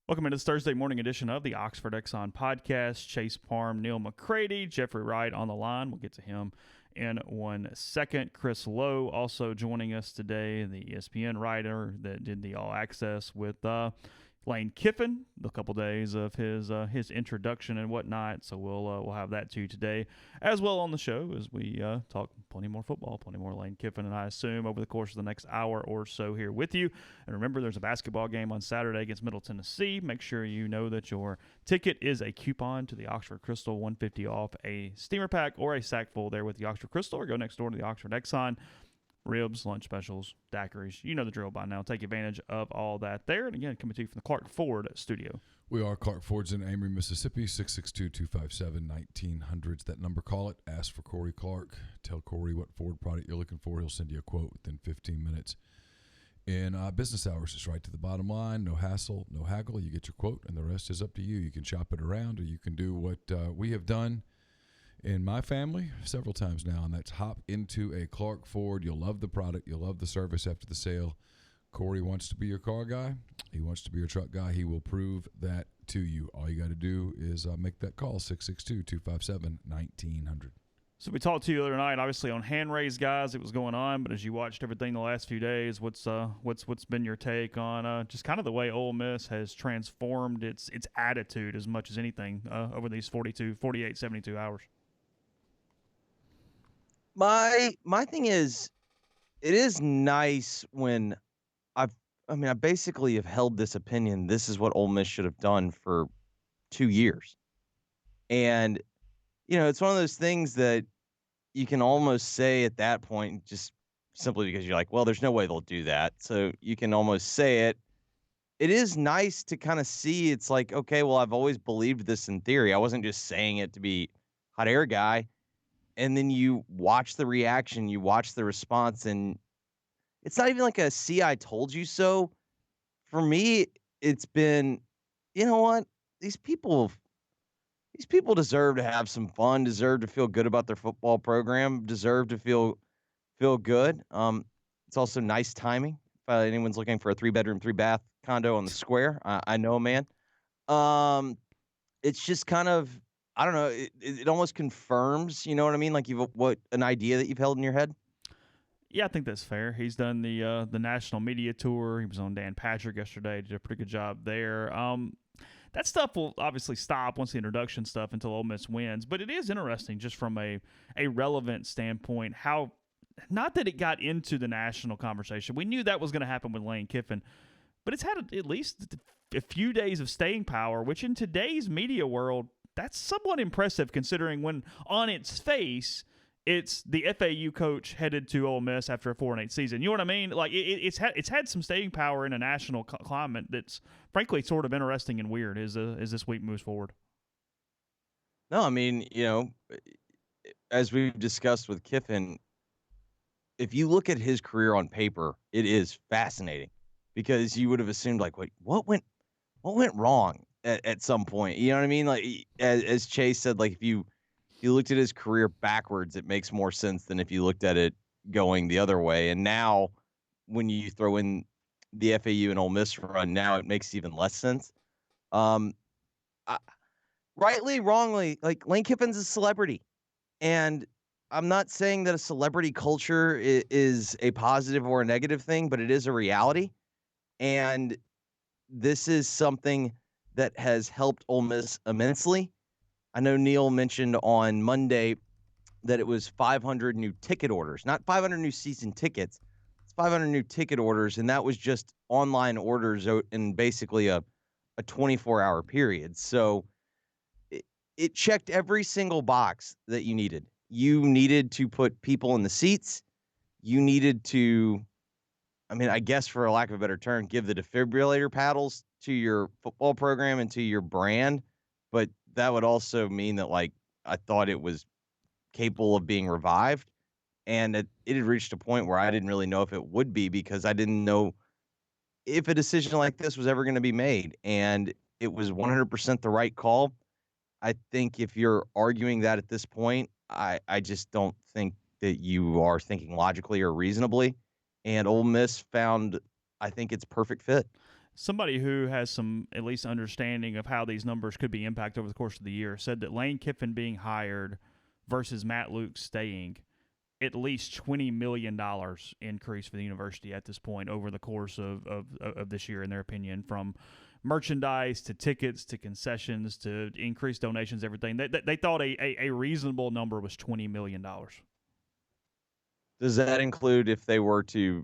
Welcome into this Thursday morning edition of the Oxford Exxon Podcast. Chase Parham, Neal McCready, Jeffrey Wright on the line. We'll get to him in 1 second. Chris Lowe also joining us today, the ESPN writer that did the All Access with Lane Kiffin, a couple days of his introduction and whatnot. So we'll have that too today, as well on the show as we talk plenty more football, plenty more Lane Kiffin, and I assume over the course of the next hour or so here with you. And remember, there's a basketball game on Saturday against Middle Tennessee. Make sure you know that your ticket is a coupon to the Oxford Crystal, $150 off a steamer pack or a sack full there with the Oxford Crystal, or go next door to the Oxford Exxon. Ribs, lunch specials, daiquiris. You know the drill by now. Take advantage of all that there. And again, coming to you from the Clark Ford studio. We are Clark Ford's in Amory, Mississippi, 662-257-1900. That number, call it. Ask for Corey Clark. Tell Corey what Ford product you're looking for. He'll send you a quote within 15 minutes. In business hours, it's right to the bottom line. No hassle, no haggle. You get your quote, and the rest is up to you. You can shop it around, or you can do what we have done in my family several times now, and that's hop into a Clark Ford. You'll love the product. You'll love the service after the sale. Corey wants to be your car guy. He wants to be your truck guy. He will prove that to you. All you got to do is make that call, 662-257-1900. So we talked to you the other night, obviously on hand raise, guys. It was going on, but as you watched everything the last few days, what's been your take on just kind of the way Ole Miss has transformed its attitude as much as anything over these 48, 72 hours? My thing is, it is nice when I basically have held this opinion. This is what Ole Miss should have done for 2 years. And, it's one of those things that you can almost say at that point, just simply because you're like, well, there's no way they'll do that. So you can almost say it. It is nice to kind of see, it's like, okay, well, I've always believed this in theory. I wasn't just saying it to be hot air guy. And then you watch the reaction, you watch the response, and it's not even like a see I told you so. For me, it's been, you know what? These people deserve to have some fun, deserve to feel good about their football program, deserve to feel good. It's also nice timing. If anyone's looking for a 3-bedroom, 3-bath condo on the square, I know a man. It's just kind of, I don't know. It almost confirms, you know what I mean? Like an idea that you've held in your head. Yeah, I think that's fair. He's done the national media tour. He was on Dan Patrick yesterday. Did a pretty good job there. That stuff will obviously stop once the introduction stuff until Ole Miss wins. But it is interesting just from a relevant standpoint how, not that it got into the national conversation. We knew that was going to happen with Lane Kiffin. But it's had at least a few days of staying power, which in today's media world, that's somewhat impressive considering when on its face, it's the FAU coach headed to Ole Miss after a 4-8 season. You know what I mean? Like it's had some staying power in a national climate that's frankly sort of interesting and weird as this week moves forward. No, I mean, as we've discussed with Kiffin, if you look at his career on paper, it is fascinating because you would have assumed like, wait, what went wrong at some point? You know what I mean? Like as Chase said, like if you looked at his career backwards, it makes more sense than if you looked at it going the other way. And now when you throw in the FAU and Ole Miss run, now it makes even less sense. Rightly, wrongly, like Lane Kiffin's a celebrity. And I'm not saying that a celebrity culture is a positive or a negative thing, but it is a reality. And this is something that has helped Ole Miss immensely. I know Neal mentioned on Monday that it was 500 new ticket orders, not 500 new season tickets. It's 500 new ticket orders, and that was just online orders in basically a 24-hour period. So it checked every single box that you needed. You needed to put people in the seats. You needed to, I guess for a lack of a better term, give the defibrillator paddles to your football program and to your brand. But that would also mean that, like, I thought it was capable of being revived. And it had reached a point where I didn't really know if it would be because I didn't know if a decision like this was ever going to be made. And it was 100% the right call. I think if you're arguing that at this point, I just don't think that you are thinking logically or reasonably. And Ole Miss found, I think, its perfect fit. Somebody who has some at least understanding of how these numbers could be impacted over the course of the year said that Lane Kiffin being hired versus Matt Luke staying, at least $20 million increase for the university at this point over the course of this year, in their opinion, from merchandise to tickets to concessions to increased donations, everything. They thought a reasonable number was $20 million. Does that include if they were to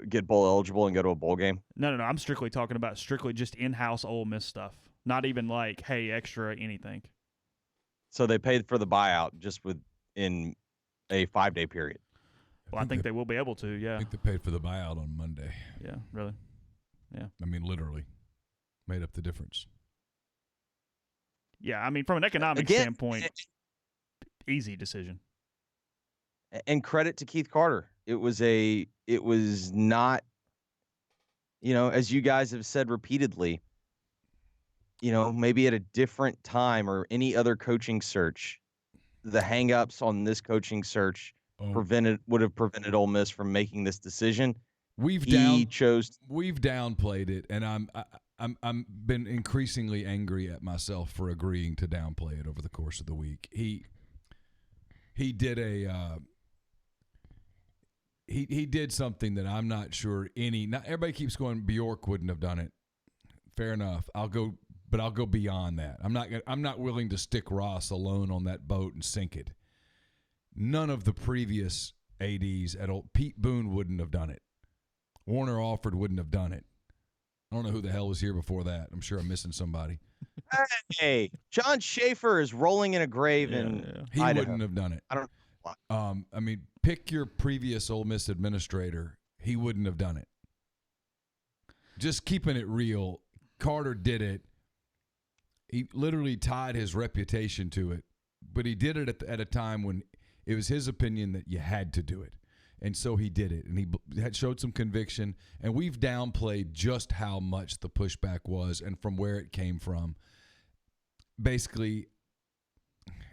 get bowl eligible and go to a bowl game? No. I'm strictly talking about just in-house Ole Miss stuff. Not even like, hey, extra anything. So they paid for the buyout just within a 5-day period. Well, I think they will be able to, yeah. I think they paid for the buyout on Monday. Yeah, really? Yeah. I mean, literally. Made up the difference. Yeah, I mean, from an economic standpoint, easy decision. And credit to Keith Carter. It was not, as you guys have said repeatedly, maybe at a different time or any other coaching search, the hang-ups on this coaching search would have prevented Ole Miss from making this decision. We've downplayed it, and I'm been increasingly angry at myself for agreeing to downplay it over the course of the week. He did he did something that I'm not sure not everybody keeps going, Bjork wouldn't have done it. Fair enough. I'll go beyond that. I'm not willing to stick Ross alone on that boat and sink it. None of the previous ADs Pete Boone wouldn't have done it. Warner Alford wouldn't have done it. I don't know who the hell was here before that. I'm sure I'm missing somebody. Hey, John Schaefer is rolling in a grave in He Idaho. wouldn't have done it. I don't know. I mean, pick your previous Ole Miss administrator. He wouldn't have done it. Just keeping it real, Carter did it. He literally tied his reputation to it, but he did it at a time when it was his opinion that you had to do it. And so he did it, and he had showed some conviction, and we've downplayed just how much the pushback was and from where it came from, basically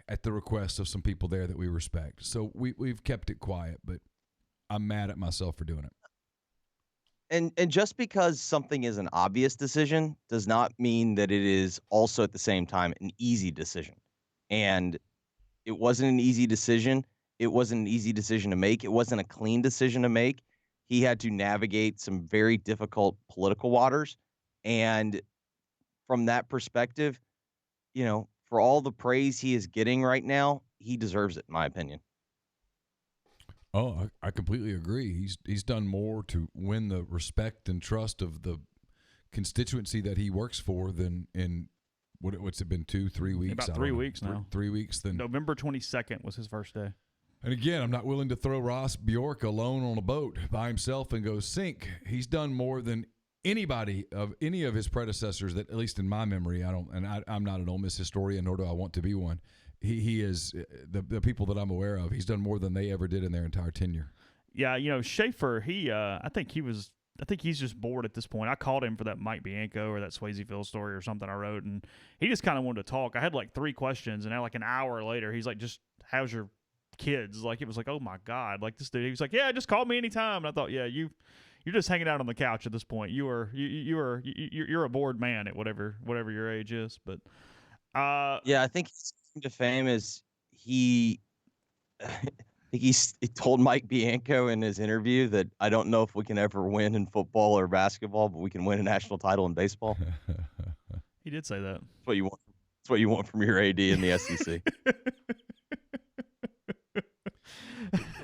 at the request of some people there that we respect. So we've kept it quiet, but I'm mad at myself for doing it. And just because something is an obvious decision does not mean that it is also at the same time an easy decision. And it wasn't an easy decision. It wasn't an easy decision to make. It wasn't a clean decision to make. He had to navigate some very difficult political waters. And from that perspective, for all the praise he is getting right now, he deserves it, in my opinion. Oh, I completely agree. He's done more to win the respect and trust of the constituency that he works for than in what's it been 2-3 weeks? About 3 weeks now. 3 weeks. Then November 22nd was his first day. And again, I'm not willing to throw Ross Bjork alone on a boat by himself and go sink. He's done more than anybody of any of his predecessors that, at least in my memory, I'm not an Ole Miss historian, nor do I want to be one. He is the people that I'm aware of. He's done more than they ever did in their entire tenure. Yeah, Schaefer, I think he's just bored at this point. I called him for that Mike Bianco or that Swayzeville story or something I wrote, and he just kind of wanted to talk. I had like 3 questions, and now like an hour later, he's like, just, how's your kids? Like, it was like, oh my God. Like, this dude, he was like, yeah, just call me anytime. And I thought, yeah, you're just hanging out on the couch at this point. You're a bored man at whatever your age is. But yeah, I think his claim to fame is he told Mike Bianco in his interview that I don't know if we can ever win in football or basketball, but we can win a national title in baseball. He did say that. That's what you want. That's what you want from your AD in the SEC.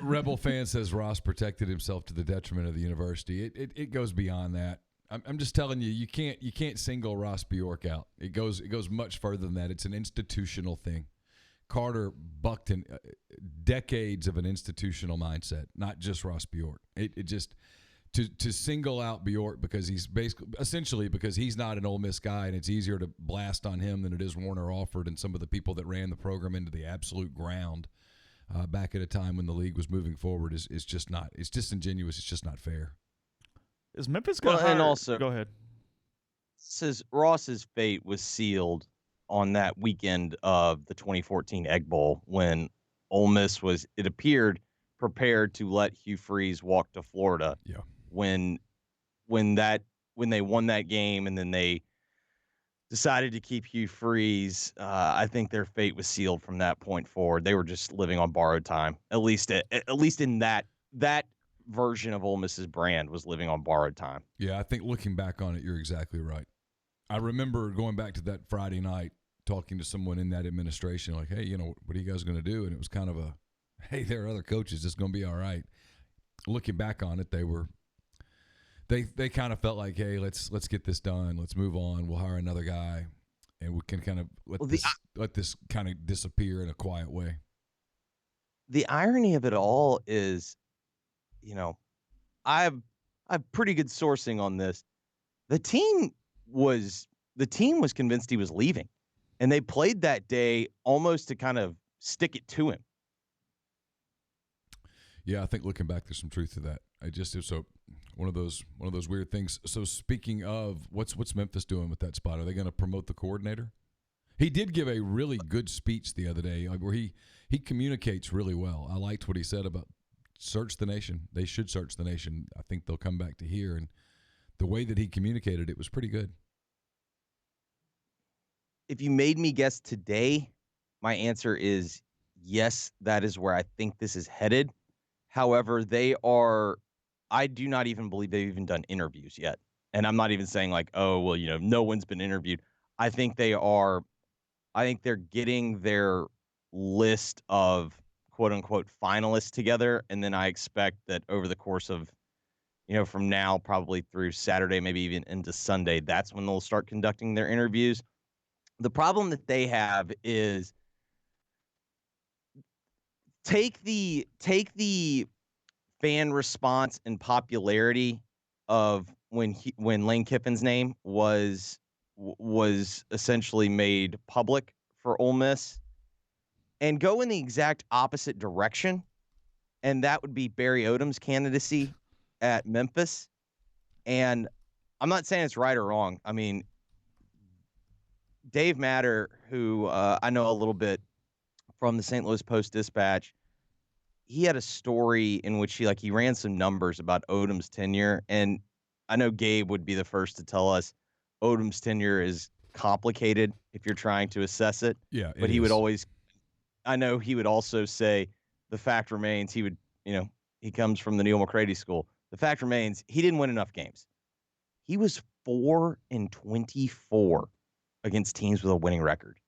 Rebel fan says Ross protected himself to the detriment of the university. It goes beyond that. I'm just telling you, you can't single Ross Bjork out. It goes much further than that. It's an institutional thing. Carter bucked in decades of an institutional mindset, not just Ross Bjork. It just to single out Bjork because he's essentially because he's not an Ole Miss guy, and it's easier to blast on him than it is Warner Alford and some of the people that ran the program into the absolute ground. Back at a time when the league was moving forward is just not. It's disingenuous. It's just not fair. Is Memphis going to hire? And also, go ahead. Ross's fate was sealed on that weekend of the 2014 Egg Bowl when Ole Miss was, it appeared, prepared to let Hugh Freeze walk to Florida. Yeah. When that when they won that game and then they decided to keep Hugh Freeze, I think their fate was sealed from that point forward. They were just living on borrowed time. At least in that version of Ole Miss's brand was living on borrowed time. Yeah, I think looking back on it, you're exactly right. I remember going back to that Friday night, talking to someone in that administration, like, hey, what are you guys going to do? And it was kind of a, hey, there are other coaches. It's going to be all right. Looking back on it, they kind of felt like, hey, let's get this done. Let's move on. We'll hire another guy, and we can kind of let this kind of disappear in a quiet way. The irony of it all is, I have pretty good sourcing on this. The team was convinced he was leaving, and they played that day almost to kind of stick it to him. Yeah, I think looking back, there's some truth to that. So one of those weird things. So speaking of, what's Memphis doing with that spot? Are they going to promote the coordinator? He did give a really good speech the other day where he communicates really well. I liked what he said about search the nation. They should search the nation. I think they'll come back to here, and the way that he communicated it was pretty good. If you made me guess today, my answer is yes, that is where I think this is headed. However, I do not even believe they've even done interviews yet. And I'm not even saying like, oh, well, no one's been interviewed. I think they're getting their list of quote unquote finalists together. And then I expect that over the course of, from now probably through Saturday, maybe even into Sunday, that's when they'll start conducting their interviews. The problem that they have is take the fan response and popularity of when Lane Kiffin's name was essentially made public for Ole Miss, and go in the exact opposite direction, and that would be Barry Odom's candidacy at Memphis. And I'm not saying it's right or wrong. I mean, Dave Matter, who I know a little bit from the St. Louis Post-Dispatch, he had a story in which he ran some numbers about Odom's tenure, and I know Gabe would be the first to tell us Odom's tenure is complicated if you're trying to assess it. Yeah, but he would always, I know he would also say the fact remains he comes from the Neal McCready school. The fact remains he didn't win enough games. He was 4-24 against teams with a winning record.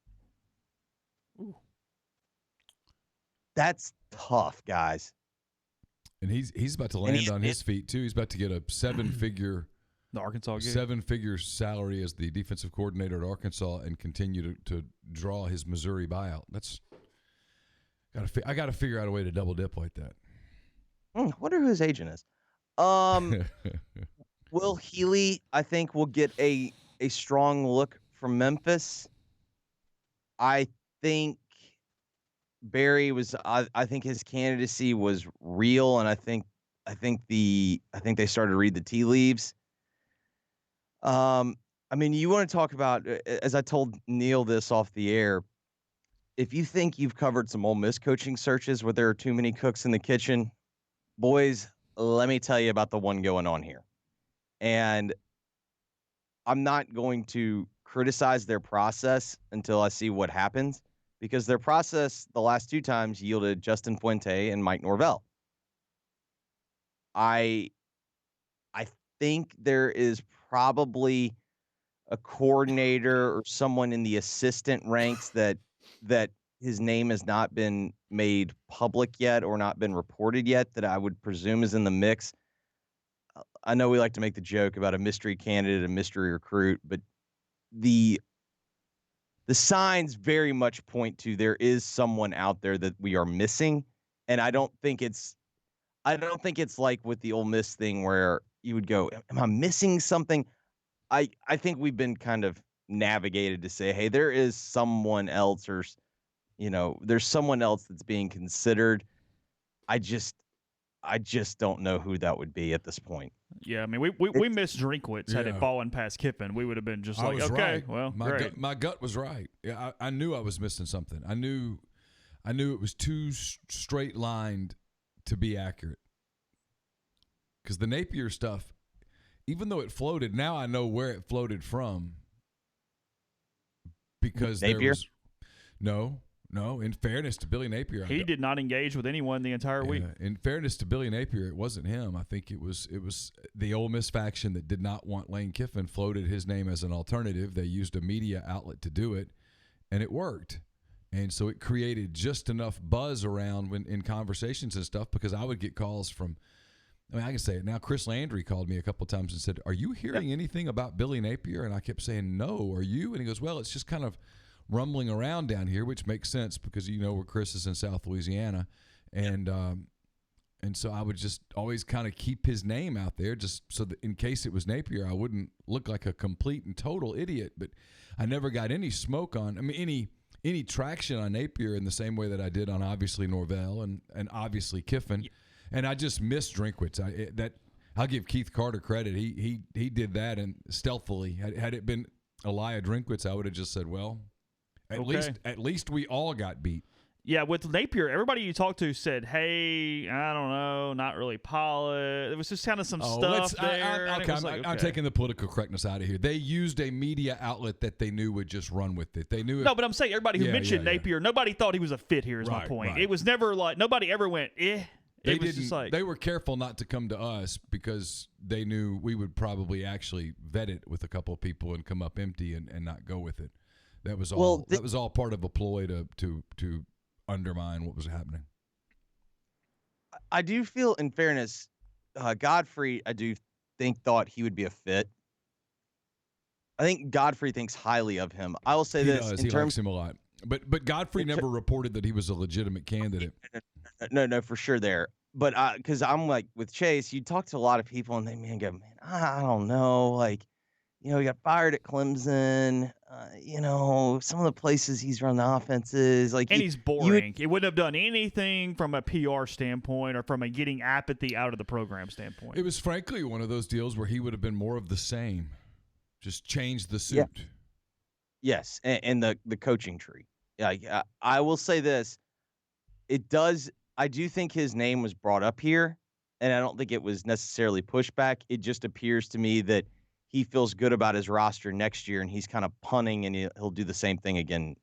Ooh. That's tough, guys. And he's about to land on his feet too. He's about to get a seven-figure salary as the defensive coordinator at Arkansas and continue to draw his Missouri buyout. I got to figure out a way to double dip like that. Wonder who his agent is. Will Healy, I think, will get a strong look from Memphis. I think Barry was. I think his candidacy was real, and I think they started to read the tea leaves. I mean, you want to talk about, as I told Neil this off the air, if you think you've covered some Ole Miss coaching searches where there are too many cooks in the kitchen, boys, let me tell you about the one going on here. And I'm not going to criticize their process until I see what happens, because their process the last two times yielded Justin Fuente and Mike Norvell. I think there is probably a coordinator or someone in the assistant ranks that his name has not been made public yet or not been reported yet that I would presume is in the mix. I know we like to make the joke about a mystery candidate, a mystery recruit, but the signs very much point to there is someone out there that we are missing, and I don't think it's like with the Ole Miss thing where you would go, am I missing something? I think we've been kind of navigated to say, hey, there is someone else, or there's someone else that's being considered. I just don't know who that would be at this point. Yeah, I mean, we missed Drinkwitz. Had it fallen past Kiffin, we would have been just like, okay, right. Well, great. My gut was right. Yeah, I knew I was missing something. I knew it was too straight lined to be accurate. Because the Napier stuff, even though it floated, now I know where it floated from because there Napier? was no. In fairness to Billy Napier, He did not engage with anyone the entire week. In fairness to Billy Napier, it wasn't him. I think it was the Ole Miss faction that did not want Lane Kiffin floated his name as an alternative. They used a media outlet to do it, and it worked. And so it created just enough buzz around in conversations and stuff because I would get calls from, I mean, I can say it now. Chris Landry called me a couple of times and said, "Are you hearing anything about Billy Napier?" And I kept saying, "No, are you?" And he goes, "Well, it's just kind of rumbling around down here," which makes sense because you know where Chris is in South Louisiana, and so I would just always kind of keep his name out there just so that in case it was Napier, I wouldn't look like a complete and total idiot. But I never got any smoke on, I mean, any traction on Napier in the same way that I did on obviously Norvell and obviously Kiffin, and I just missed Drinkwitz. I'll give Keith Carter credit. He did that and stealthily. Had it been Elijah Drinkwitz, I would have just said, well. At least we all got beat. Yeah, with Napier, everybody you talked to said, "Hey, I don't know, not really polished." It was just kind of some stuff there. I'm taking the political correctness out of here. They used a media outlet that they knew would just run with it. They knew. No, but I'm saying everybody who mentioned Napier, nobody thought he was a fit here. Is my point. Right. It was never like nobody ever went, "Eh." They were careful not to come to us because they knew we would probably actually vet it with a couple of people and come up empty and not go with it. That was all. That was all part of a ploy to undermine what was happening. I do feel, in fairness, Godfrey, I do think thought he would be a fit. I think Godfrey thinks highly of him. I will say he this: does. He likes him a lot. But Godfrey never reported that he was a legitimate candidate. No, for sure there. But because I'm like with Chase, you talk to a lot of people and they go, man, I don't know, like. You know, he got fired at Clemson. You know, some of the places he's run the offenses. Like, and he's boring. He wouldn't have done anything from a PR standpoint or from a getting apathy out of the program standpoint. It was frankly one of those deals where he would have been more of the same. Just change the suit. Yeah. Yes, and the coaching tree. Yeah, I will say this. I do think his name was brought up here, and I don't think it was necessarily pushback. It just appears to me that he feels good about his roster next year, and he's kind of punting, and he'll do the same thing again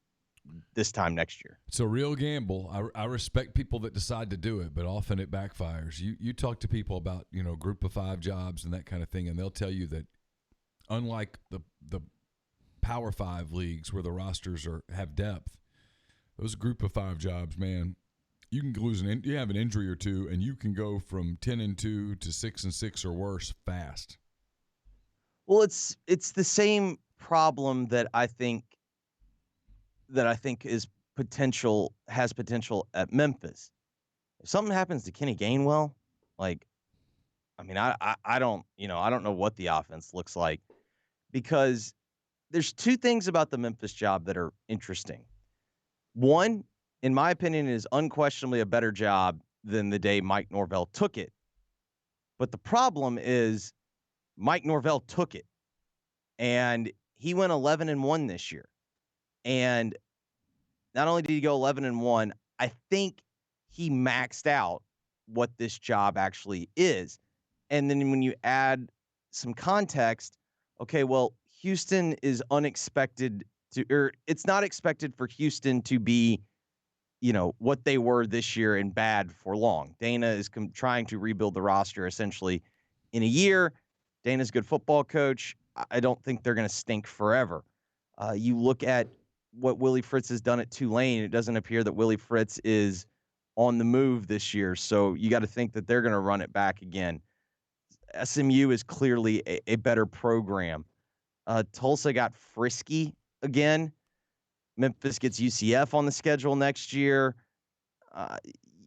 this time next year. It's a real gamble. I respect people that decide to do it, but often it backfires. You talk to people about, you know, group of 5 jobs and that kind of thing, and they'll tell you that unlike the Power 5 leagues where the rosters have depth, those group of 5 jobs, man, you can lose you have an injury or two, and you can go from 10-2 to 6-6 or worse fast. Well, it's the same problem that I think has potential at Memphis. If something happens to Kenny Gainwell, like, I mean, I don't know what the offense looks like, because there's 2 things about the Memphis job that are interesting. One, in my opinion, is unquestionably a better job than the day Mike Norvell took it. But the problem is Mike Norvell took it, and he went 11-1 this year. And not only did he go 11-1, I think he maxed out what this job actually is. And then when you add some context, okay, well, Houston is it's not expected for Houston to be, you know, what they were this year and bad for long. Dana is trying to rebuild the roster essentially in a year. Dana's a good football coach. I don't think they're going to stink forever. You look at what Willie Fritz has done at Tulane. It doesn't appear that Willie Fritz is on the move this year. So you got to think that they're going to run it back again. SMU is clearly a better program. Tulsa got frisky again. Memphis gets UCF on the schedule next year.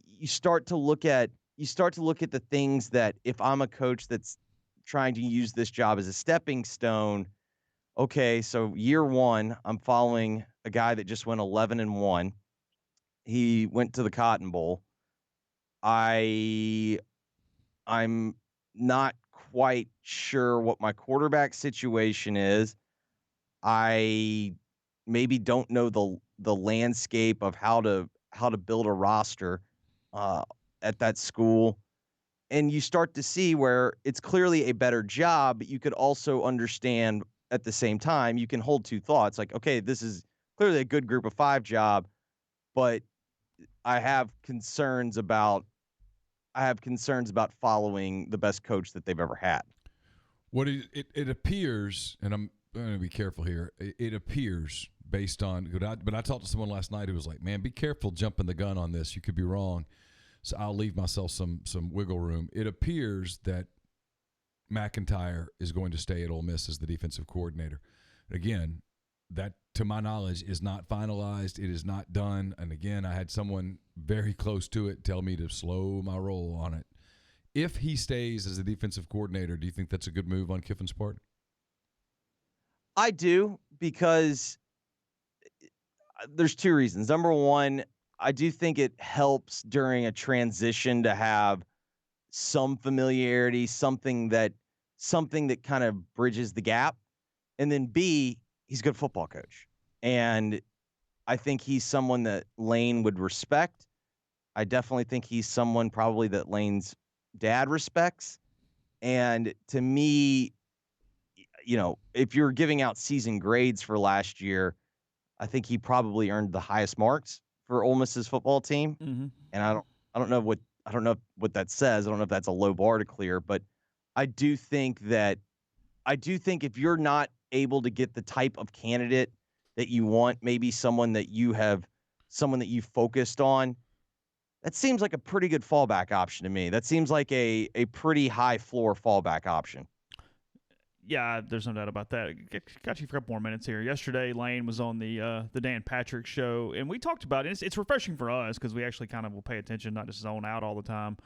You start to look at the things that if I'm a coach that's trying to use this job as a stepping stone, okay, so year 1, I'm following a guy that just went 11-1. He went to the Cotton Bowl. I'm not quite sure what my quarterback situation is. I maybe don't know the landscape of how to build a roster at that school. And you start to see where it's clearly a better job, but you could also understand at the same time, you can hold two thoughts. Like, okay, this is clearly a good group of 5 job, but I have concerns about following the best coach that they've ever had. What it appears, and I'm going to be careful here. It appears based on, but I talked to someone last night who was like, "Man, be careful jumping the gun on this. You could be wrong." So I'll leave myself some wiggle room. It appears that McIntyre is going to stay at Ole Miss as the defensive coordinator. Again, that, to my knowledge, is not finalized. It is not done. And again, I had someone very close to it tell me to slow my roll on it. If he stays as the defensive coordinator, do you think that's a good move on Kiffin's part? I do, because there's 2 reasons. Number one, I do think it helps during a transition to have some familiarity, something that kind of bridges the gap. And then B, he's a good football coach. And I think he's someone that Lane would respect. I definitely think he's someone probably that Lane's dad respects. And to me, if you're giving out season grades for last year, I think he probably earned the highest marks for Ole Miss's football team. Mm-hmm. And I don't know what that says. I don't know if that's a low bar to clear, but I do think if you're not able to get the type of candidate that you want, maybe someone that you focused on, that seems like a pretty good fallback option to me. That seems like a pretty high floor fallback option. Yeah, there's no doubt about that. Got you for a couple more minutes here. Yesterday, Lane was on the Dan Patrick show, and we talked about it. It's refreshing for us because we actually kind of will pay attention, not just zone out all the time.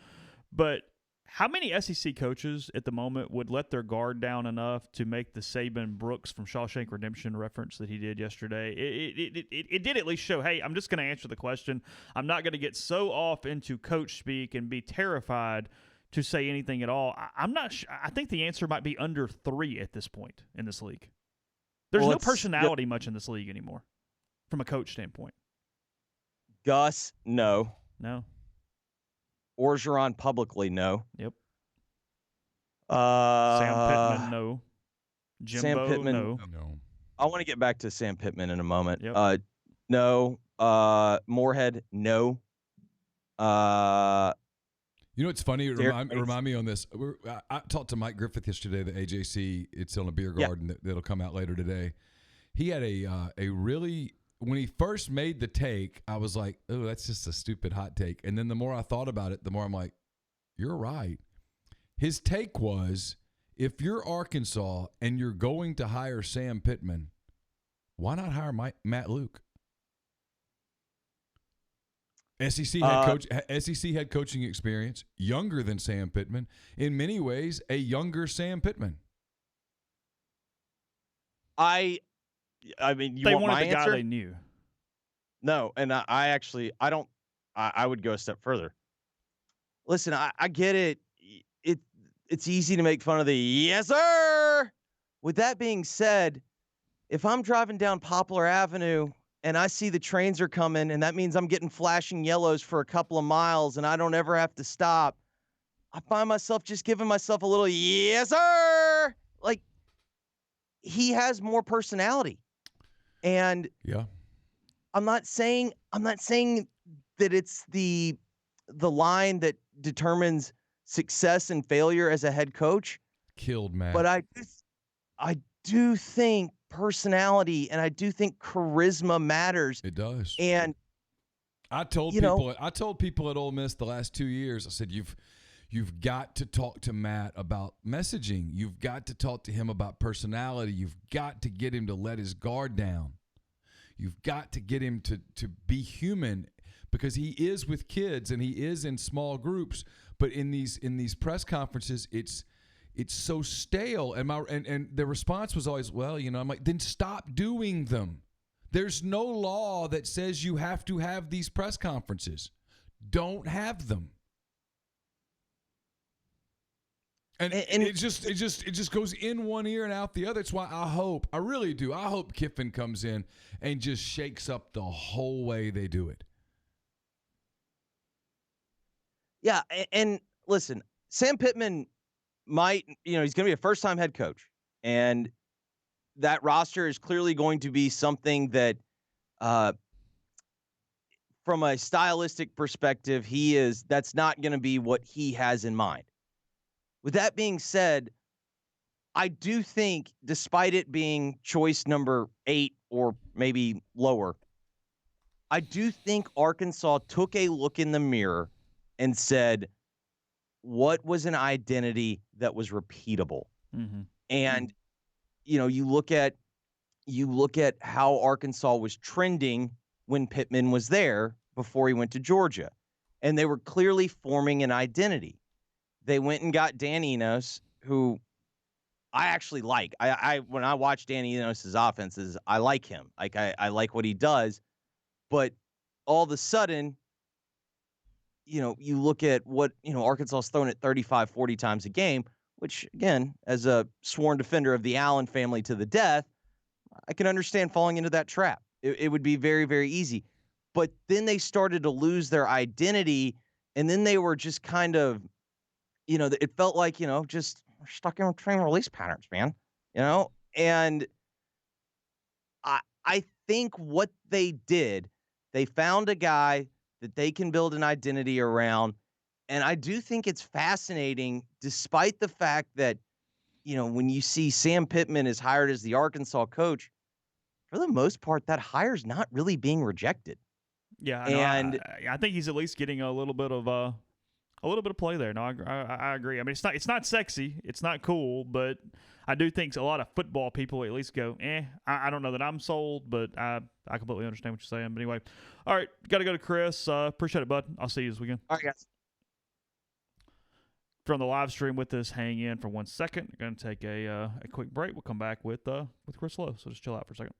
But how many SEC coaches at the moment would let their guard down enough to make the Saban Brooks from Shawshank Redemption reference that he did yesterday? It did at least show, hey, I'm just going to answer the question. I'm not going to get so off into coach speak and be terrified to say anything at all. I'm not sure. I think the answer might be under 3 at this point in this league. There's no personality much in this league anymore from a coach standpoint. Gus, no. No. Orgeron publicly, no. Yep. Sam Pittman, no. Jimbo, Sam Pittman, No. I want to get back to Sam Pittman in a moment. Yep. No. Moorhead, no. You know what's funny? Remind me on this. I talked to Mike Griffith yesterday, the AJC. It's on a beer garden that'll come out later today. He had a really, when he first made the take, I was like, oh, that's just a stupid hot take. And then the more I thought about it, the more I'm like, you're right. His take was, if you're Arkansas and you're going to hire Sam Pittman, why not hire Matt Luke? SEC head coaching experience, younger than Sam Pittman. In many ways, a younger Sam Pittman. I mean, they want wanted my the answer? guy they knew. No, and I would go a step further. Listen, I get it. It's easy to make fun of the yes sir. With that being said, if I'm driving down Poplar Avenue and I see the trains are coming, and that means I'm getting flashing yellows for a couple of miles, and I don't ever have to stop, I find myself just giving myself a little yes sir. Like, he has more personality, and yeah, I'm not saying that it's the line that determines success and failure as a head coach. Killed Matt, but I do think personality and I do think charisma matters. It does. And I told people at Ole Miss the last 2 years, I said, you've got to talk to Matt about messaging. You've got to talk to him about personality. You've got to get him to let his guard down. You've got to get him to be human, because he is with kids and he is in small groups. But in these press conferences, it's so stale. And the response was always, well, I'm like, then stop doing them. There's no law that says you have to have these press conferences. Don't have them. And it just goes in one ear and out the other. It's why I really do. I hope Kiffin comes in and just shakes up the whole way they do it. Yeah, and listen, Sam Pittman might, he's going to be a first-time head coach, and that roster is clearly going to be something that, from a stylistic perspective, that's not going to be what he has in mind. With that being said, I do think, despite it being choice number 8 or maybe lower, I do think Arkansas took a look in the mirror and said, what was an identity that was repeatable? Mm-hmm. And, you look at how Arkansas was trending when Pittman was there before he went to Georgia. And they were clearly forming an identity. They went and got Dan Enos, who I actually like. I when I watch Dan Enos' offenses, I like him. Like I like what he does. But all of a sudden, you look at what, Arkansas's thrown it 35, 40 times a game, which, again, as a sworn defender of the Allen family to the death, I can understand falling into that trap. It would be very, very easy. But then they started to lose their identity, and then they were just kind of, it felt like, just stuck in train release patterns, man. And I think what they did, they found a guy that they can build an identity around. And I do think it's fascinating, despite the fact that, when you see Sam Pittman is hired as the Arkansas coach, for the most part, that hire's not really being rejected. Yeah, And I think he's at least getting a little bit of play there. No, I agree. I mean, it's not sexy, it's not cool, but I do think a lot of football people at least go, I don't know that I'm sold, but I completely understand what you're saying. But anyway, all right, got to go to Chris. Appreciate it, bud. I'll see you this weekend. all right, guys. From the live stream with us, hang in for 1 second. We're going to take a quick break. We'll come back with Chris Lowe. So just chill out for a second.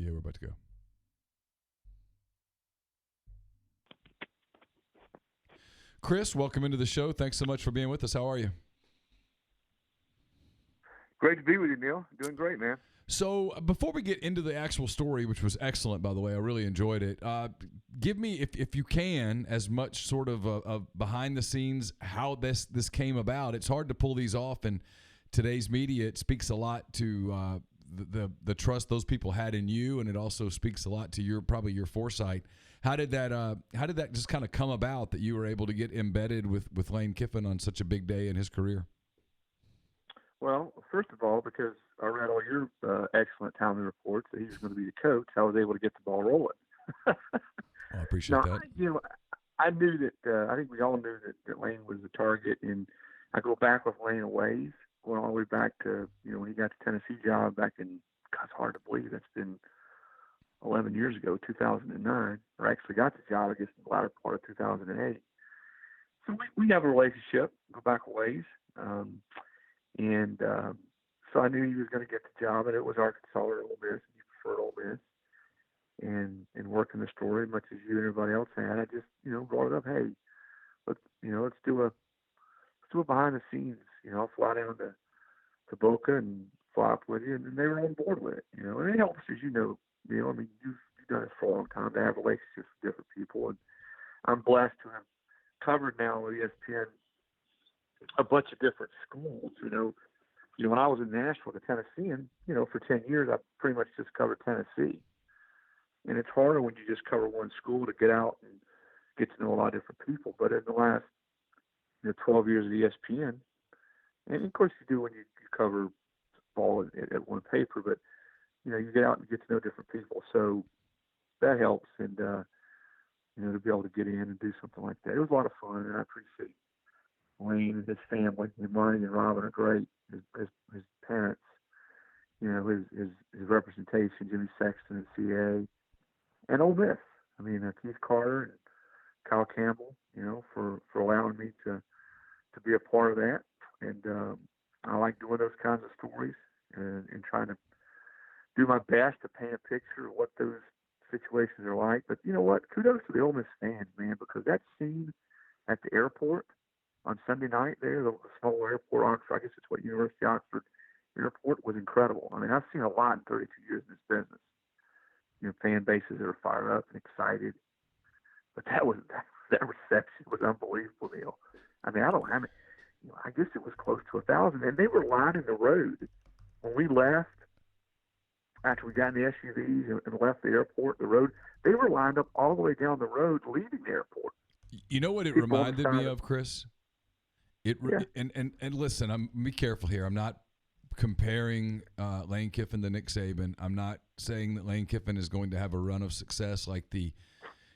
Yeah, we're about to go. Chris, welcome into the show. Thanks so much for being with us. How are you? Great to be with you, Neil. Doing great, man. So before we get into the actual story, which was excellent, by the way, I really enjoyed it. Give me, if you can, as much sort of behind the scenes how this came about. It's hard to pull these off in today's media. It speaks a lot to the trust those people had in you, and it also speaks a lot to your foresight. How did that just kind of come about that you were able to get embedded with Lane Kiffin on such a big day in his career? Well, first of all, because I read all your excellent Townley reports that he was going to be the coach, I was able to get the ball rolling. I appreciate that. I knew that. I think we all knew that Lane was the target, and I go back with Lane a ways, going all the way back to when he got the Tennessee job back in. God, it's hard to believe that's been 11 years ago, 2009. Or actually got the job, I guess, in the latter part of 2008. So we have a relationship, go back a ways, and so I knew he was going to get the job, and it was Arkansas or Ole Miss, and he preferred Ole Miss. And working the story much as you and everybody else had, I just brought it up. Hey, let's do a behind the scenes. I'll fly down to Boca and fly up with you, and they were on board with it. And it helps, as you know. I mean, you've done it for a long time to have relationships with different people, and I'm blessed to have covered now with ESPN a bunch of different schools. When I was in Nashville, the Tennessean, for 10 years, I pretty much just covered Tennessee. And it's harder when you just cover one school to get out and get to know a lot of different people. But in the last 12 years of ESPN, and of course you do when you cover ball at one paper, but you get out and get to know different people. So that helps, and to be able to get in and do something like that, it was a lot of fun, and I appreciate Wayne and his family. And Monty and Robin are great. His parents, his representation, Jimmy Sexton at CA. And Ole Miss. I mean, Keith Carter and Kyle Campbell, for allowing me to be a part of that. And I like doing those kinds of stories and trying to do my best to paint a picture of what those situations are like. But you know what? Kudos to the Ole Miss fans, man, because that scene at the airport on Sunday night there, the small airport, Oxford, I guess it's what, University of Oxford Airport, was incredible. I mean, I've seen a lot in 32 years in this business. Fan bases that are fired up and excited. But that reception was unbelievable, Neil. I mean, I guess it was close to 1,000, and they were lining the road when we left. After we got in the SUVs and left the airport, the road, they were lined up all the way down the road leaving the airport. You know what it reminded me of, Chris? And listen, be careful here. I'm not comparing Lane Kiffin to Nick Saban. I'm not saying that Lane Kiffin is going to have a run of success like the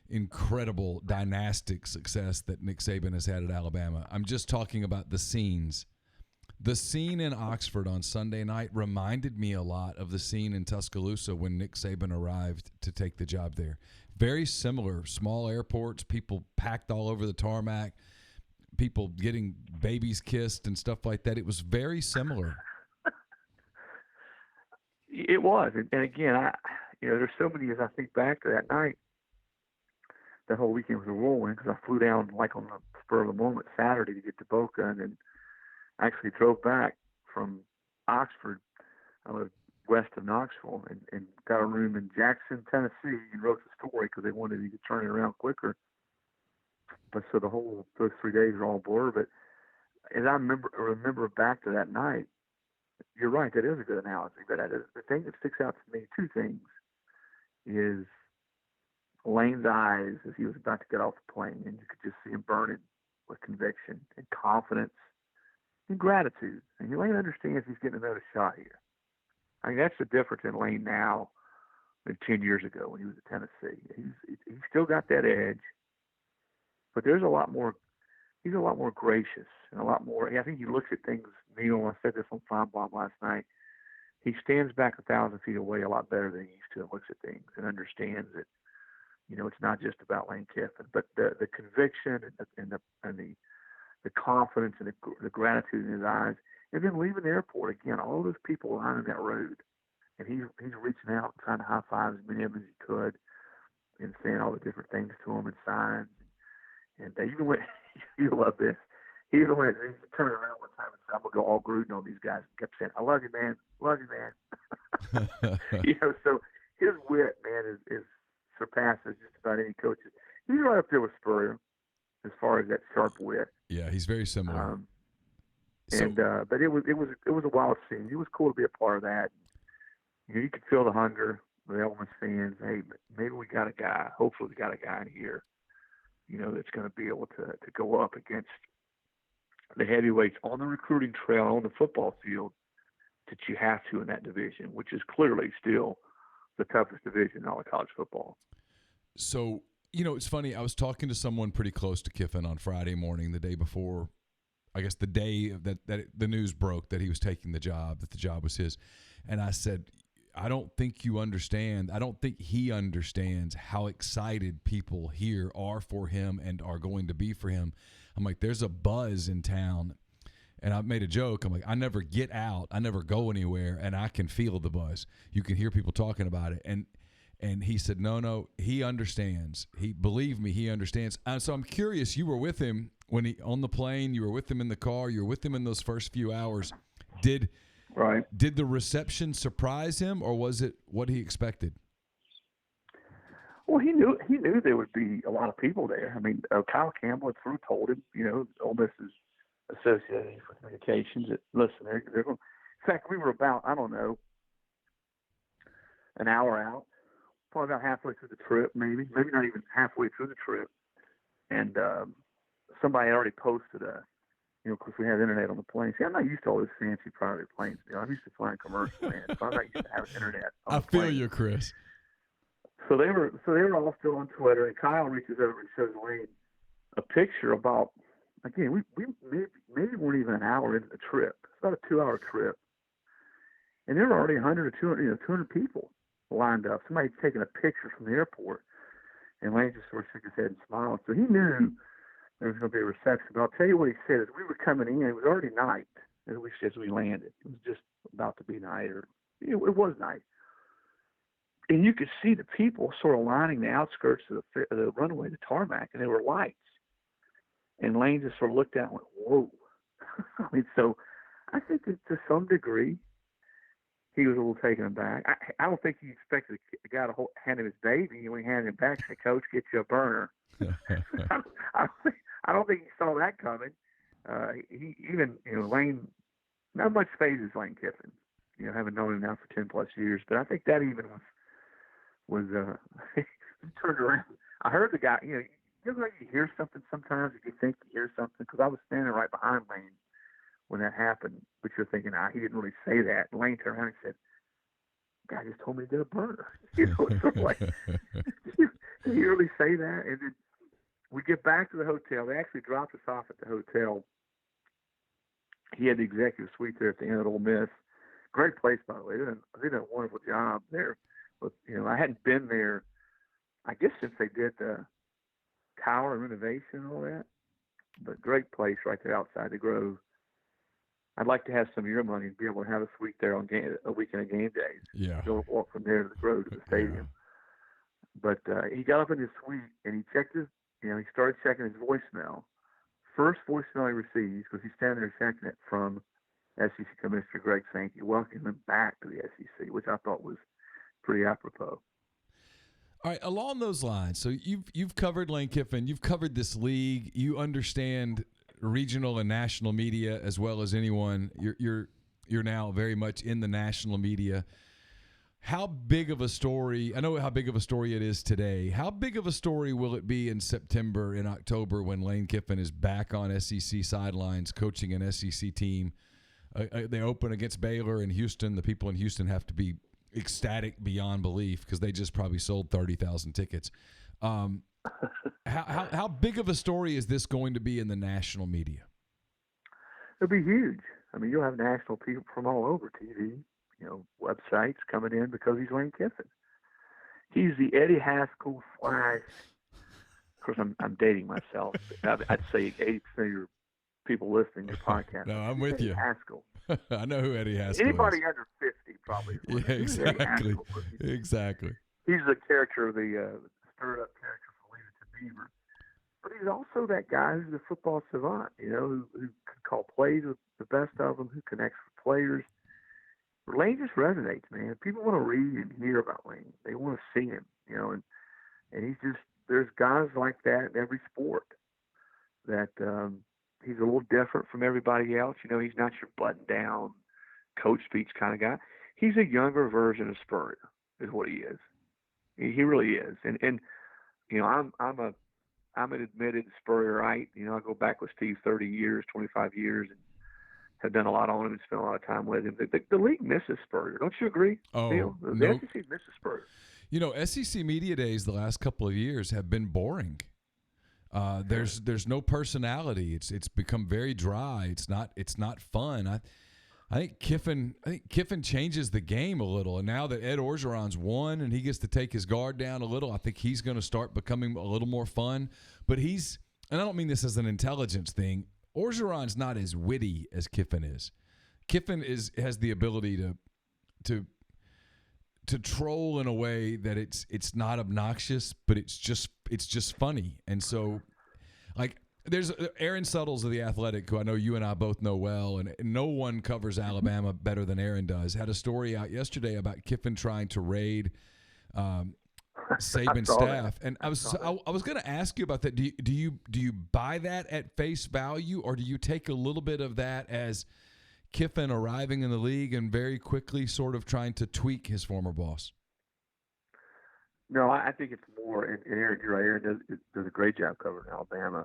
incredible dynastic success that Nick Saban has had at Alabama. I'm just talking about the scenes. The scene in Oxford on Sunday night reminded me a lot of the scene in Tuscaloosa when Nick Saban arrived to take the job there. Very similar, small airports, people packed all over the tarmac, people getting babies kissed and stuff like that. It was very similar. It was, and again, there's so many. As I think back to that night, that whole weekend was a whirlwind because I flew down like on the spur of the moment Saturday to get to Boca, and then actually drove back from Oxford. I lived west of Knoxville and got a room in Jackson, Tennessee, and wrote the story because they wanted me to turn it around quicker. But so those 3 days are all blur. But as I remember back to that night. You're right. That is a good analogy. But the thing that sticks out to me, two things, is Lane's eyes as he was about to get off the plane, and you could just see him burning with conviction and confidence and gratitude. And Lane understands he's getting another shot here. I mean, that's the difference in Lane now than 10 years ago when he was at Tennessee. He's still got that edge, but there's a lot more. He's a lot more gracious and a lot more. I think he looks at things. Neil, I said this on Five Bomb last night. He stands back 1,000 feet away a lot better than he used to, and looks at things and understands that it's not just about Lane Kiffin, but the conviction and the confidence and the gratitude in his eyes. And then leaving the airport again, all those people lining that road, and he's reaching out and trying to high five as many of them as he could, and saying all the different things to them and signs. And even when you love this, he even went and he turned around one time and said, "I'm gonna go all Gruden on these guys." And kept saying, "I love you, man. Love you, man." So his wit, man, is surpasses just about any coach's. He's right up there with Spurrier as far as that sharp wit. Yeah, he's very similar. But it was a wild scene. It was cool to be a part of that. You could feel the hunger with Ole Miss fans. Hey, maybe we got a guy. Hopefully, we got a guy in here, that's going to be able to go up against the heavyweights on the recruiting trail on the football field that you have to in that division, which is clearly still the toughest division in all of college football. So It's funny. I was talking to someone pretty close to Kiffin on Friday morning, the day before, I guess the day that the news broke that he was taking the job, that the job was his. And I said, I don't think you understand. I don't think he understands how excited people here are for him and are going to be for him. I'm like, there's a buzz in town. And I made a joke. I'm like, I never get out. I never go anywhere, and I can feel the buzz. You can hear people talking about it. And he said, no, he understands. Believe me, he understands. So I'm curious, you were with him when he on the plane, you were with him in the car, you were with him in those first few hours. Did the reception surprise him, or was it what he expected? Well, he knew there would be a lot of people there. I mean, Kyle Campbell had told him, Ole Miss is Association for Communications, that listen, they're going. In fact, we were about, I don't know, an hour out, probably about halfway through the trip, maybe not even halfway through the trip, and somebody already posted because we have internet on the plane. See, I'm not used to all this fancy private planes. I'm used to flying commercial, man. So I'm not used to having internet on the plane. I feel you, Chris. So they were all still on Twitter, and Kyle reaches over and shows Wayne a picture about. Again, we maybe weren't even an hour into the trip. It's about a 2-hour trip, and there were already 100 or 200 people lined up. Somebody had taken a picture from the airport, and Lane just sort of shook his head and smiled. So he knew there was going to be a reception. But I'll tell you what he said. As we were coming in, it was already night as we landed. It was just about to be night, or it was night. And you could see the people sort of lining the outskirts of the runway, the tarmac, and there were lights. And Lane just sort of looked at it and went, whoa. I mean, so I think that to some degree, he was a little taken aback. I don't think he expected a guy to hand him his baby, and when he handed him back, say, Coach, get you a burner. I don't think he saw that coming. Lane, not much phases Lane Kiffin, having known him now for 10 plus years, but I think that even was he turned around. I heard the guy, you hear something sometimes if you think you hear something, because I was standing right behind Lane when that happened, but you're thinking, he didn't really say that. And Lane turned around and said, guy just told me to get a burner. It's sort of like, did you really say that? And then we get back to the hotel. They actually dropped us off at the hotel. He had the executive suite there at the end of Ole Miss. Great place, by the way. They did a wonderful job there. But, I hadn't been there, I guess, since they did the tower renovation and all that, but great place right there outside the Grove. I'd like to have some of your money and be able to have a suite there on a weekend of game days. Yeah. Go walk from there to the Grove to the stadium. Yeah. But he got up in his suite and he checked he started checking his voicemail. First voicemail he receives, because he's standing there checking it, from SEC Commissioner Greg Sankey, welcoming him back to the SEC, which I thought was pretty apropos. All right, along those lines, so you've covered Lane Kiffin, you've covered this league, you understand regional and national media as well as anyone. You're now very much in the national media. How big of a story? I know how big of a story it is today. How big of a story will it be in September, in October, when Lane Kiffin is back on SEC sidelines coaching an SEC team? They open against Baylor in Houston. The people in Houston have to be ecstatic beyond belief because they just probably sold 30,000 tickets. How big of a story is this going to be in the national media? It'll be huge. I mean, you'll have national people from all over TV, websites coming in because he's Lane Kiffin. He's the Eddie Haskell / of course, I'm dating myself. I'd say 80% of your people listening to your podcast. No, I'm with you. Haskell. I know who Eddie Haskell Anybody is. under 50 probably. Yeah, exactly. Exactly. He's the character of the stirred-up character from Leave It to Beaver. But he's also that guy who's a football savant, who can call plays with the best of them, who connects with players. Lane just resonates, man. People want to read and hear about Lane. They want to see him, and he's just, there's guys like that in every sport that he's a little different from everybody else. He's not your button-down, coach speech kind of guy. He's a younger version of Spurrier, is what he is. He really is. And I'm an admitted Spurrierite. I go back with Steve 30 years, 25 years, and have done a lot on him and spent a lot of time with him. The league misses Spurrier. Don't you agree, Neil? The SEC misses Spurrier. SEC media days the last couple of years have been boring. There's no personality. It's become very dry. It's not fun. I think Kiffin changes the game a little. And now that Ed Orgeron's won and he gets to take his guard down a little, I think he's going to start becoming a little more fun. But and I don't mean this as an intelligence thing. Orgeron's not as witty as Kiffin is. Kiffin has the ability to troll in a way that it's not obnoxious, but it's just funny. And so, like, there's Aaron Suttles of The Athletic, who I know you and I both know well, and no one covers Alabama better than Aaron does, had a story out yesterday about Kiffin trying to raid Saban's staff. And I was going to ask you about that. Do you buy that at face value, or do you take a little bit of that as Kiffin arriving in the league and very quickly sort of trying to tweak his former boss? No, I think it's more, and Aaron, you're right, Aaron does a great job covering Alabama.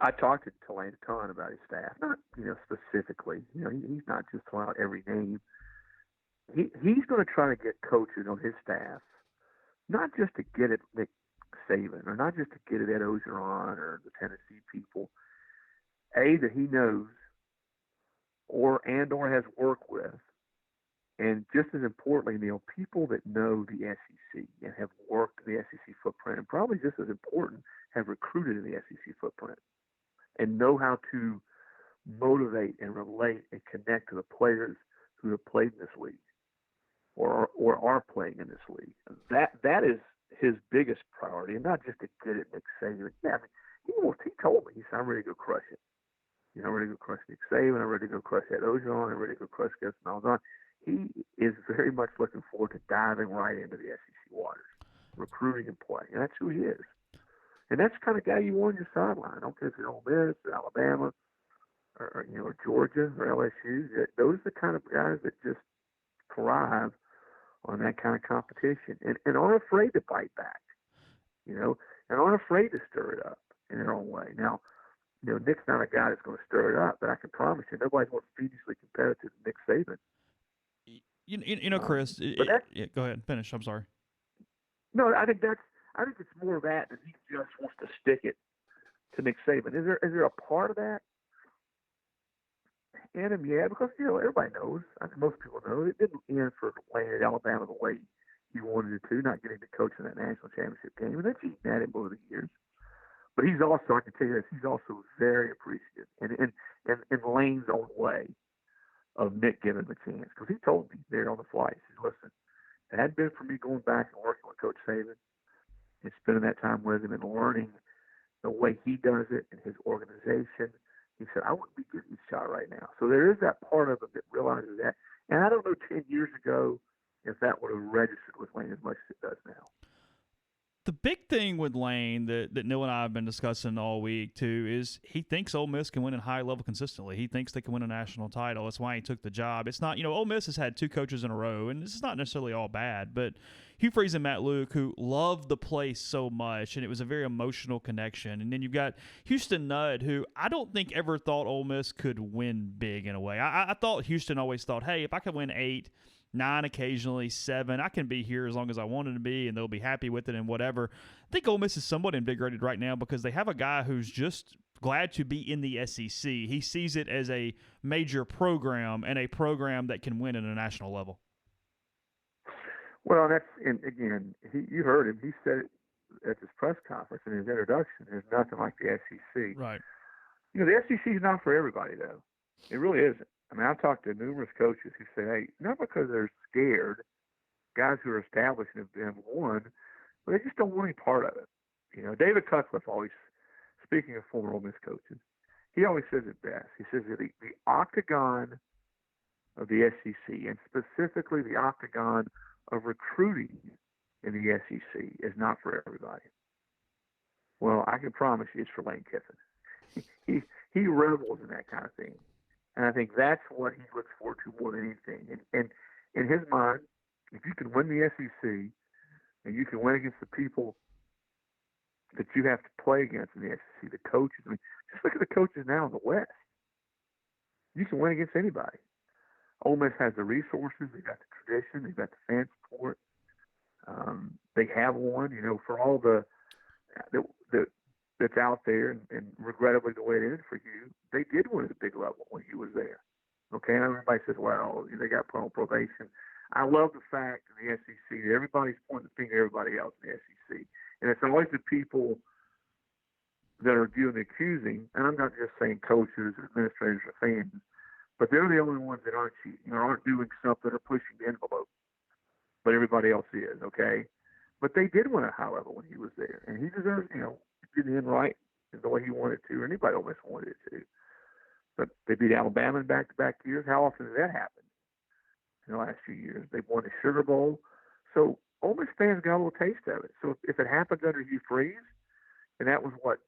I talked to Tulane a ton about his staff, not specifically. He's not just throwing out every name. He's going to try to get coaches on his staff, not just to get at Nick Saban, or not just to get at Ed Orgeron or the Tennessee people. That he knows, or has worked with, and just as importantly, Neil, people that know the SEC and have worked in the SEC footprint, and probably just as important, have recruited in the SEC footprint and know how to motivate and relate and connect to the players who have played in this league or are playing in this league. That is his biggest priority, and not just to get it Nick Saban. Yeah, he told me, he said, I'm ready to go crush it. I'm ready to go crush Nick Saban. I'm ready to go crush Ed Orgeron. I'm ready to go crush Gus Malzahn. He is very much looking forward to diving right into the SEC waters, recruiting and playing. And that's who he is. And that's the kind of guy you want on your sideline. I don't care if you're Ole Miss or Alabama or Georgia or LSU. Those are the kind of guys that just thrive on that kind of competition and aren't afraid to bite back, and aren't afraid to stir it up in their own way. Now, Nick's not a guy that's going to stir it up, but I can promise you nobody's more fiendishly competitive than Nick Saban. Chris. Go ahead, finish. I'm sorry. No, I think it's more of that he just wants to stick it to Nick Saban. Is there a part of that in him? Yeah, because everybody knows. I think most people know it didn't end for Lane at Alabama the way he wanted it to, not getting to coach in that national championship game, and they've eaten at him over the years. But he's also, I can tell you this, he's also very appreciative, and in Lane's own way, of Nick giving him a chance. Because he told me there on the flight, he said, listen, if it hadn't been for me going back and working with Coach Saban and spending that time with him and learning the way he does it and his organization, he said, I wouldn't be getting this shot right now. So there is that part of it that realizes that. And I don't know 10 years ago if that would have registered with Lane as much as it does now. The big thing with Lane that Neil and I have been discussing all week, too, is he thinks Ole Miss can win at high level consistently. He thinks they can win a national title. That's why he took the job. It's not, Ole Miss has had two coaches in a row, and this is not necessarily all bad, but Hugh Freeze and Matt Luke, who loved the place so much, and it was a very emotional connection. And then you've got Houston Nutt, who I don't think ever thought Ole Miss could win big in a way. I thought Houston always thought, hey, if I could win 8, 9, occasionally 7, I can be here as long as I wanted to be, and they'll be happy with it and whatever. I think Ole Miss is somewhat invigorated right now because they have a guy who's just glad to be in the SEC. He sees it as a major program and a program that can win at a national level. Well, and again, you heard him. He said it at his press conference in his introduction, there's nothing like the SEC. Right. The SEC is not for everybody, though. It really isn't. I mean, I've talked to numerous coaches who say, hey, not because they're scared, guys who are established and have won, but they just don't want any part of it. David Cutcliffe always, speaking of former Ole Miss coaches, he always says it best. He says that the octagon of the SEC, and specifically the octagon of recruiting in the SEC, is not for everybody. Well, I can promise you it's for Lane Kiffin. He revels in that kind of thing. And I think that's what he looks forward to more than anything. And in his mind, if you can win the SEC and you can win against the people that you have to play against in the SEC, the coaches, I mean, just look at the coaches now in the West. You can win against anybody. Ole Miss has the resources, they've got the tradition, they've got the fan support. They have one, for all that's out there, and regrettably the way it is for you, they did win at a big level when he was there. Okay, and everybody says, well, they got put on probation. I love the fact in the SEC that everybody's pointing the finger at everybody else in the SEC. And it's always the people that are viewing the accusing, and I'm not just saying coaches or administrators or fans, but they're the only ones that aren't cheating or aren't doing something or pushing the envelope. But everybody else is, okay? But they did win a high level when he was there. And he deserves, did the end right in the way he wanted to, or anybody almost wanted it to. But they beat Alabama in back-to-back years. How often has that happened in the last few years? They've won the Sugar Bowl. So Ole Miss fans got a little taste of it. So if it happens under Hugh Freeze, and that was what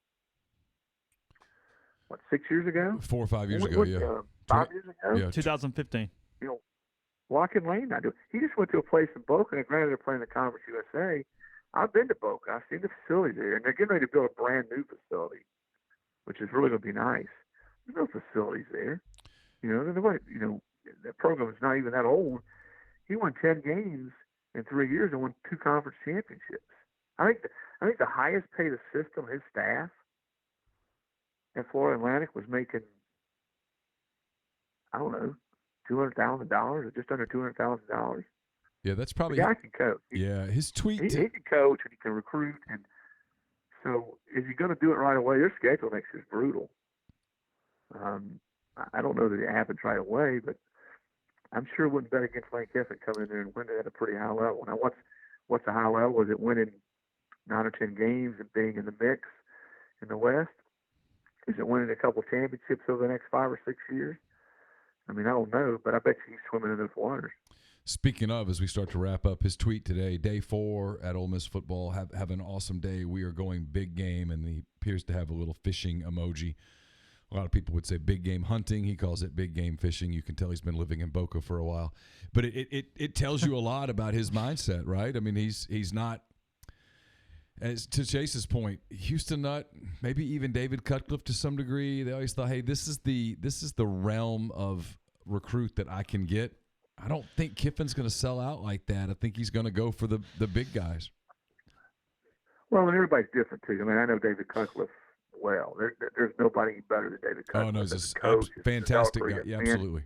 6 years ago? 4 or 5 years ago, yeah. 5 years ago? Yeah. 2015. What can Lane not do? He just went to a place in Boca, and granted they're playing the Conference USA. I've been to Boca. I've seen the facilities there, and they're getting ready to build a brand new facility, which is really going to be nice. There's no facilities there. That program is not even that old. He won 10 games in 3 years and won 2 conference championships. I think the highest paid assistant on his staff at Florida Atlantic was making, I don't know, $200,000 or just under $200,000. Yeah, that's probably. The guy can coach. His tweet. He can coach and he can recruit, and so is he going to do it right away? Their schedule next year is brutal. I don't know that it happens right away, but I'm sure it wouldn't bet against Lane Kiffin coming in there and winning at a pretty high level. Now, what's a high level? Is it winning 9 or 10 games and being in the mix in the West? Is it winning a couple championships over the next 5 or 6 years? I mean, I don't know, but I bet you he's swimming in those waters. Speaking of, as we start to wrap up, his tweet today, day 4 at Ole Miss football, have an awesome day. We are going big game, and he appears to have a little fishing emoji. A lot of people would say big game hunting. He calls it big game fishing. You can tell he's been living in Boca for a while. But it tells you a lot about his mindset, right? I mean, he's not, as to Chase's point, Houston Nutt, maybe even David Cutcliffe to some degree. They always thought, hey, this is the realm of recruit that I can get. I don't think Kiffin's going to sell out like that. I think he's going to go for the big guys. Well, and everybody's different too. I mean, I know David Cutcliffe well. There's nobody better than David Cutcliffe. Oh no, he's a fantastic guy. Yeah, absolutely.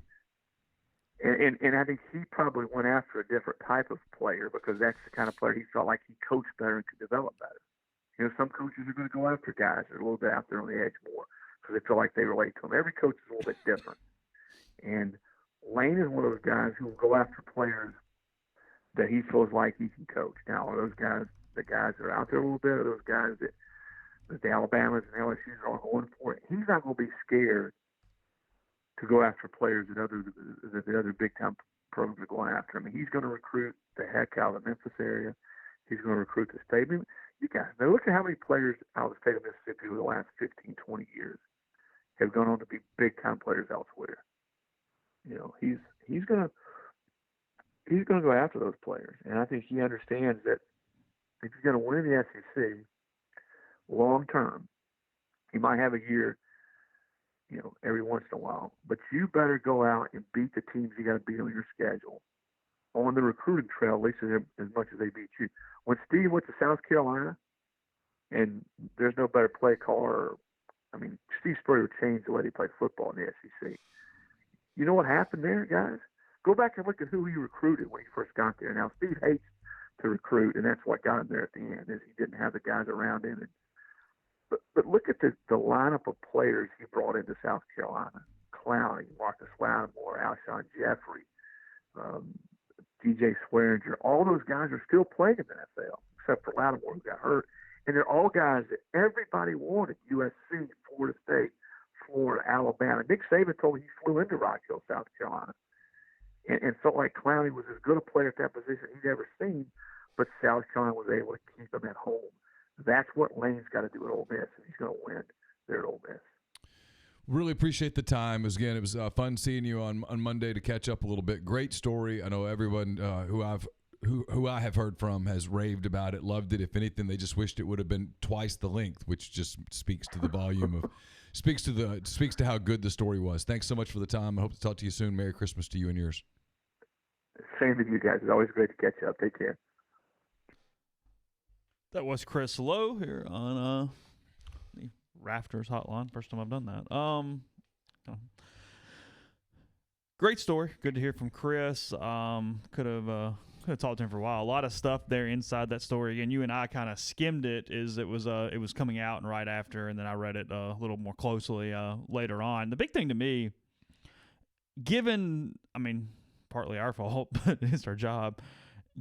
And I think he probably went after a different type of player because that's the kind of player he felt like he coached better and could develop better. Some coaches are going to go after guys that are a little bit out there on the edge more because they feel like they relate to them. Every coach is a little bit different. And Lane is one of those guys who will go after players that he feels like he can coach. Now, are those guys the guys that are out there a little bit, or those guys that the Alabamas and LSUs are all going for it? He's not going to be scared to go after players that the other big-time programs are going after. I mean, he's going to recruit the heck out of the Memphis area. He's going to recruit the state. I mean, you guys know, look at how many players out of the state of Mississippi over the last 15, 20 years have gone on to be big-time players elsewhere. He's going to go after those players, and I think he understands that if you're going to win the SEC long term, you might have a year, every once in a while, but you better go out and beat the teams you got to beat on your schedule on the recruiting trail, at least as much as they beat you. When Steve went to South Carolina, and there's no better play caller. Steve Spurrier changed the way they played football in the SEC. You know what happened there, guys? Go back and look at who he recruited when he first got there. Now, Steve hates to recruit, and that's what got him there at the end, is he didn't have the guys around him. But look at the lineup of players he brought into South Carolina. Clowney, Marcus Lattimore, Alshon Jeffrey, DJ Swearinger. All those guys are still playing in the NFL, except for Lattimore, who got hurt. And they're all guys that everybody wanted, USC, Florida State, Florida, Alabama. Nick Saban told me he flew into Rock Hill, South Carolina, and felt like Clowney was as good a player at that position he'd ever seen, but South Carolina was able to keep him at home. That's what Lane's got to do at Ole Miss, and he's going to win there at Ole Miss. Really appreciate the time. It was fun seeing you on Monday to catch up a little bit. Great story. I know everyone who I have heard from has raved about it, loved it. If anything, they just wished it would have been twice the length, which just speaks to the volume of speaks to how good the story was. Thanks so much for the time. I hope to talk to you soon. Merry Christmas to you and yours. Same to you guys. It's always great to catch up. Take care. That was Chris Lowe here on the Rafters Hotline. First time I've done that. Great story. Good to hear from Chris. Could have talked to him for a while. A lot of stuff there inside that story. And you and I kind of skimmed it as it was coming out and right after, and then I read it a little more closely later on. The big thing to me, partly our fault, but it's our job.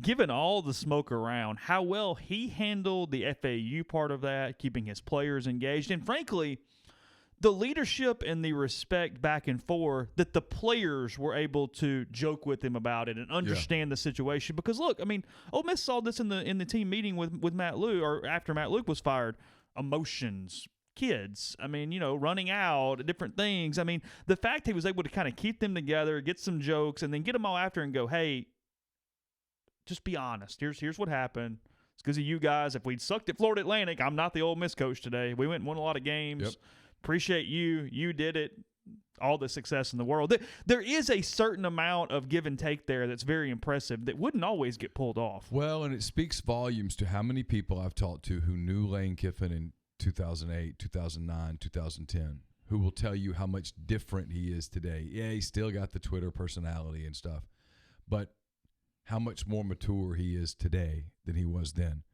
Given all the smoke around, how well he handled the FAU part of that, keeping his players engaged, and frankly, the leadership and the respect back and forth that the players were able to joke with him about it and understand the situation. Because look, Ole Miss saw this in the team meeting with Matt Luke, or after Matt Luke was fired. Emotions, kids, running out, different things. The fact he was able to kind of keep them together, get some jokes, and then get them all after and go, hey, just be honest. Here's what happened. It's because of you guys. If we'd sucked at Florida Atlantic, I'm not the Ole Miss coach today. We went and won a lot of games. Yep. Appreciate you. You did it. All the success in the world. There is a certain amount of give and take there that's very impressive that wouldn't always get pulled off. Well, and it speaks volumes to how many people I've talked to who knew Lane Kiffin in 2008, 2009, 2010, who will tell you how much different he is today. Yeah, he's still got the Twitter personality and stuff, but how much more mature he is today than he was then.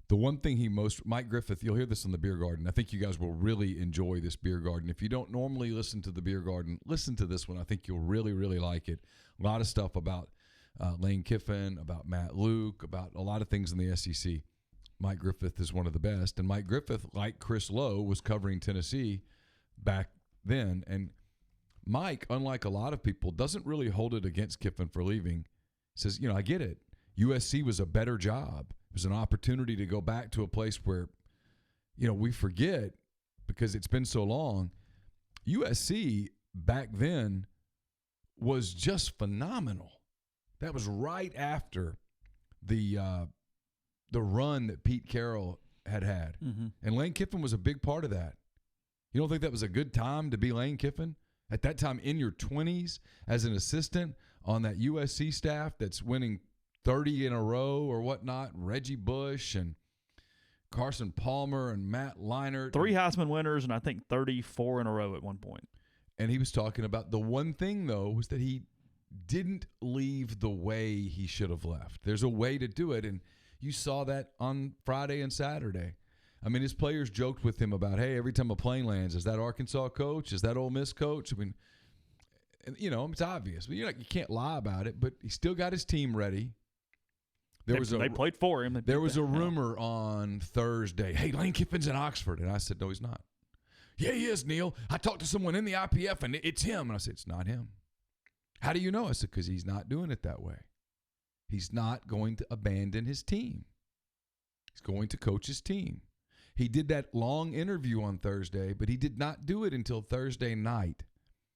The one thing Mike Griffith, you'll hear this in the Beer Garden. I think you guys will really enjoy this Beer Garden. If you don't normally listen to the Beer Garden, listen to this one. I think you'll really, really like it. A lot of stuff about Lane Kiffin, about Matt Luke, about a lot of things in the SEC. Mike Griffith is one of the best. And Mike Griffith, like Chris Lowe, was covering Tennessee back then. And Mike, unlike a lot of people, doesn't really hold it against Kiffin for leaving. Says, I get it. USC was a better job. It was an opportunity to go back to a place where, we forget because it's been so long. USC back then was just phenomenal. That was right after the run that Pete Carroll had. Mm-hmm. And Lane Kiffin was a big part of that. You don't think that was a good time to be Lane Kiffin? At that time, in your 20s, as an assistant on that USC staff that's winning 30 in a row or whatnot, Reggie Bush and Carson Palmer and Matt Leinart. 3 Heisman winners and I think 34 in a row at one point. And he was talking about the one thing, though, was that he didn't leave the way he should have left. There's a way to do it, and you saw that on Friday and Saturday. His players joked with him about, hey, every time a plane lands, is that Arkansas coach? Is that Ole Miss coach? It's obvious. You can't lie about it, but he still got his team ready. They played for him. There was a rumor on Thursday, hey, Lane Kiffin's in Oxford. And I said, no, he's not. Yeah, he is, Neil. I talked to someone in the IPF, and it's him. And I said, it's not him. How do you know? I said, because he's not doing it that way. He's not going to abandon his team. He's going to coach his team. He did that long interview on Thursday, but he did not do it until Thursday night.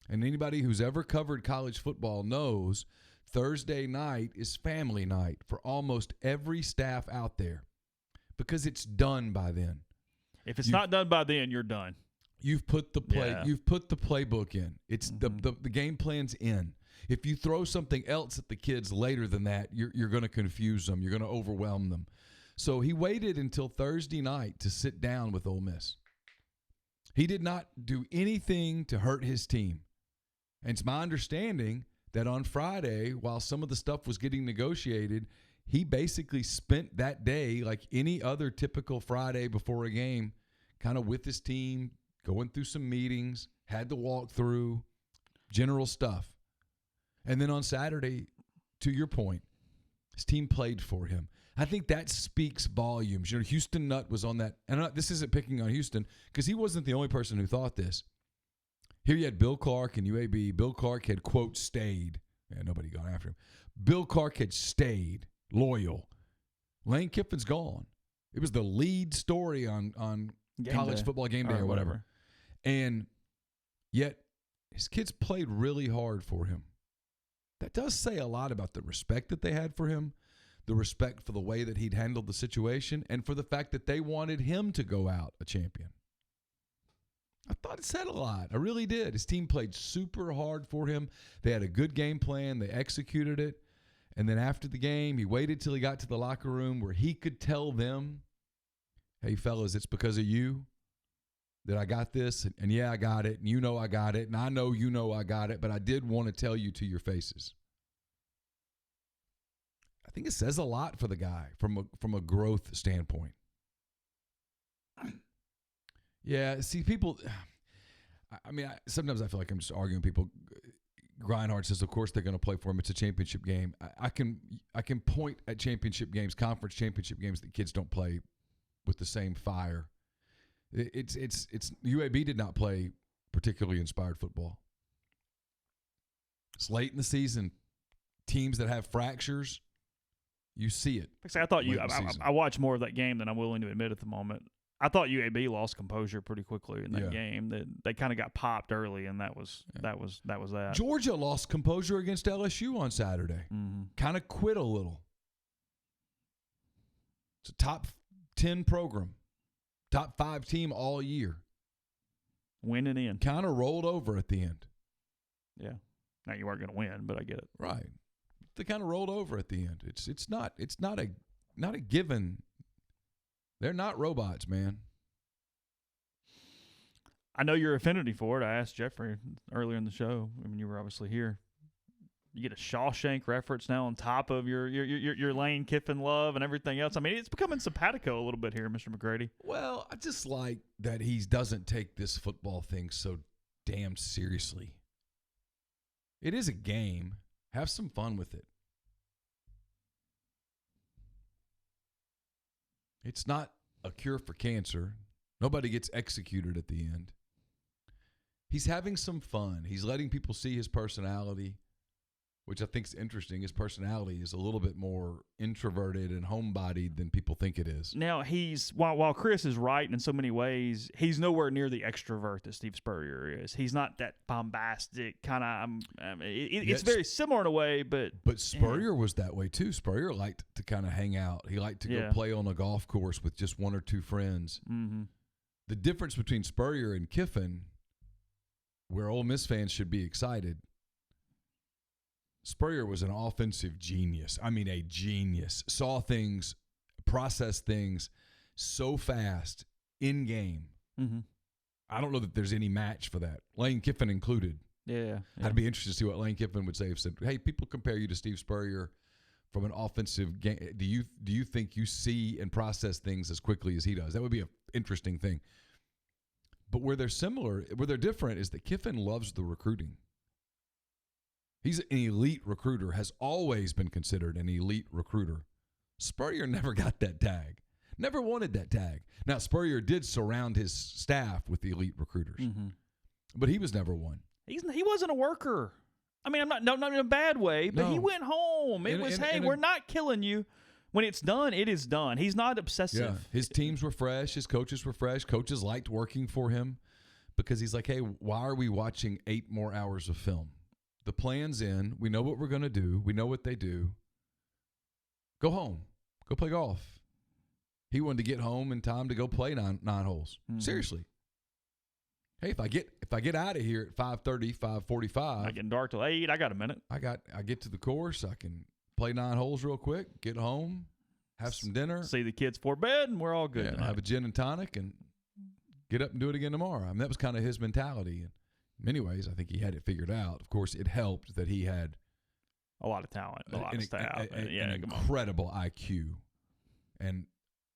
And anybody who's ever covered college football knows Thursday night is family night for almost every staff out there because it's done by then. If it's not done by then, you're done. You've put the You've put the playbook in. It's the game plan's in. If you throw something else at the kids later than that, you're going to confuse them. You're going to overwhelm them. So he waited until Thursday night to sit down with Ole Miss. He did not do anything to hurt his team. And it's my understanding that on Friday, while some of the stuff was getting negotiated, he basically spent that day like any other typical Friday before a game, kind of with his team, going through some meetings, had to walk through general stuff. And then on Saturday, to your point, his team played for him. I think that speaks volumes. Houston Nutt was on that. And this isn't picking on Houston because he wasn't the only person who thought this. Here you had Bill Clark and UAB. Bill Clark had, quote, stayed. Yeah, nobody got after him. Bill Clark had stayed, loyal. Lane Kiffin's gone. It was the lead story on college football game day or whatever. And yet his kids played really hard for him. That does say a lot about the respect that they had for him, the respect for the way that he'd handled the situation, and for the fact that they wanted him to go out a champion. I thought it said a lot. I really did. His team played super hard for him. They had a good game plan. They executed it. And then after the game, he waited till he got to the locker room where he could tell them hey, fellas, it's because of you that I got this. And yeah, I got it. And you know I got it. And I know you know I got it. But I did want to tell you to your faces. I think it says a lot for the guy from a growth standpoint. Yeah, see, people, I mean, sometimes I feel like I'm just arguing with people. Grindhard says, of course they're going to play for him. It's a championship game. I can point at championship games, conference championship games that kids don't play with the same fire. It's UAB did not play particularly inspired football. It's late in the season. Teams that have fractures, you see it. I thought I watched more of that game than I'm willing to admit at the moment. I thought UAB lost composure pretty quickly in that game. That they kind of got popped early, and that was that. Georgia lost composure against LSU on Saturday. Mm-hmm. Kind of quit a little. It's a top 10 program, top 5 team all year. Winning in. Kind of rolled over at the end. Yeah. Now you weren't going to win, but I get it. Right. They kind of rolled over at the end. It's not a given. They're not robots, man. I know your affinity for it. I asked Jeffrey earlier in the show. I mean, you were obviously here. You get a Shawshank reference now on top of your Lane Kiffin love and everything else. I mean, it's becoming simpatico a little bit here, Mr. McCready. Well, I just like that he doesn't take this football thing so damn seriously. It is a game. Have some fun with it. It's not a cure for cancer. Nobody gets executed at the end. He's having some fun. He's letting people see his personality, which I think is interesting. His personality is a little bit more introverted and homebodied than people think it is. Now, while Chris is right in so many ways, he's nowhere near the extrovert that Steve Spurrier is. He's not that bombastic kind of. It's very similar in a way, but Spurrier was that way too. Spurrier liked to kind of hang out. He liked to go play on a golf course with just one or two friends. Mm-hmm. The difference between Spurrier and Kiffin, where Ole Miss fans should be excited. Spurrier was an offensive genius. I mean, a genius. Saw things, processed things so fast in game. Mm-hmm. I don't know that there's any match for that. Lane Kiffin included. Yeah. I'd be interested to see what Lane Kiffin would say if said, hey, people compare you to Steve Spurrier from an offensive game. Do you think you see and process things as quickly as he does? That would be an interesting thing. But where they're different is that Kiffin loves the recruiting. He's an elite recruiter, has always been considered an elite recruiter. Spurrier never got that tag, never wanted that tag. Now, Spurrier did surround his staff with the elite recruiters, but he was never one. He wasn't a worker. I mean, not in a bad way, but he went home. It was, we're not killing you. When it's done, it is done. He's not obsessive. Yeah, his teams were fresh. His coaches were fresh. Coaches liked working for him because he's like, hey, why are we watching 8 more hours of film? The plan's in. We know what we're going to do. We know what they do. Go home. Go play golf. He wanted to get home in time to go play nine holes. Mm-hmm. Seriously. Hey, if I get out of here at 5:30, 5:45. Not getting dark till 8. I got a minute. I get to the course. I can play 9 holes real quick, get home, have some dinner. See the kids for bed, and we're all good tonight. Have a gin and tonic and get up and do it again tomorrow. I mean, that was kind of his mentality. And in many ways, I think he had it figured out. Of course, it helped that he had a lot of talent, a lot of staff. An incredible IQ and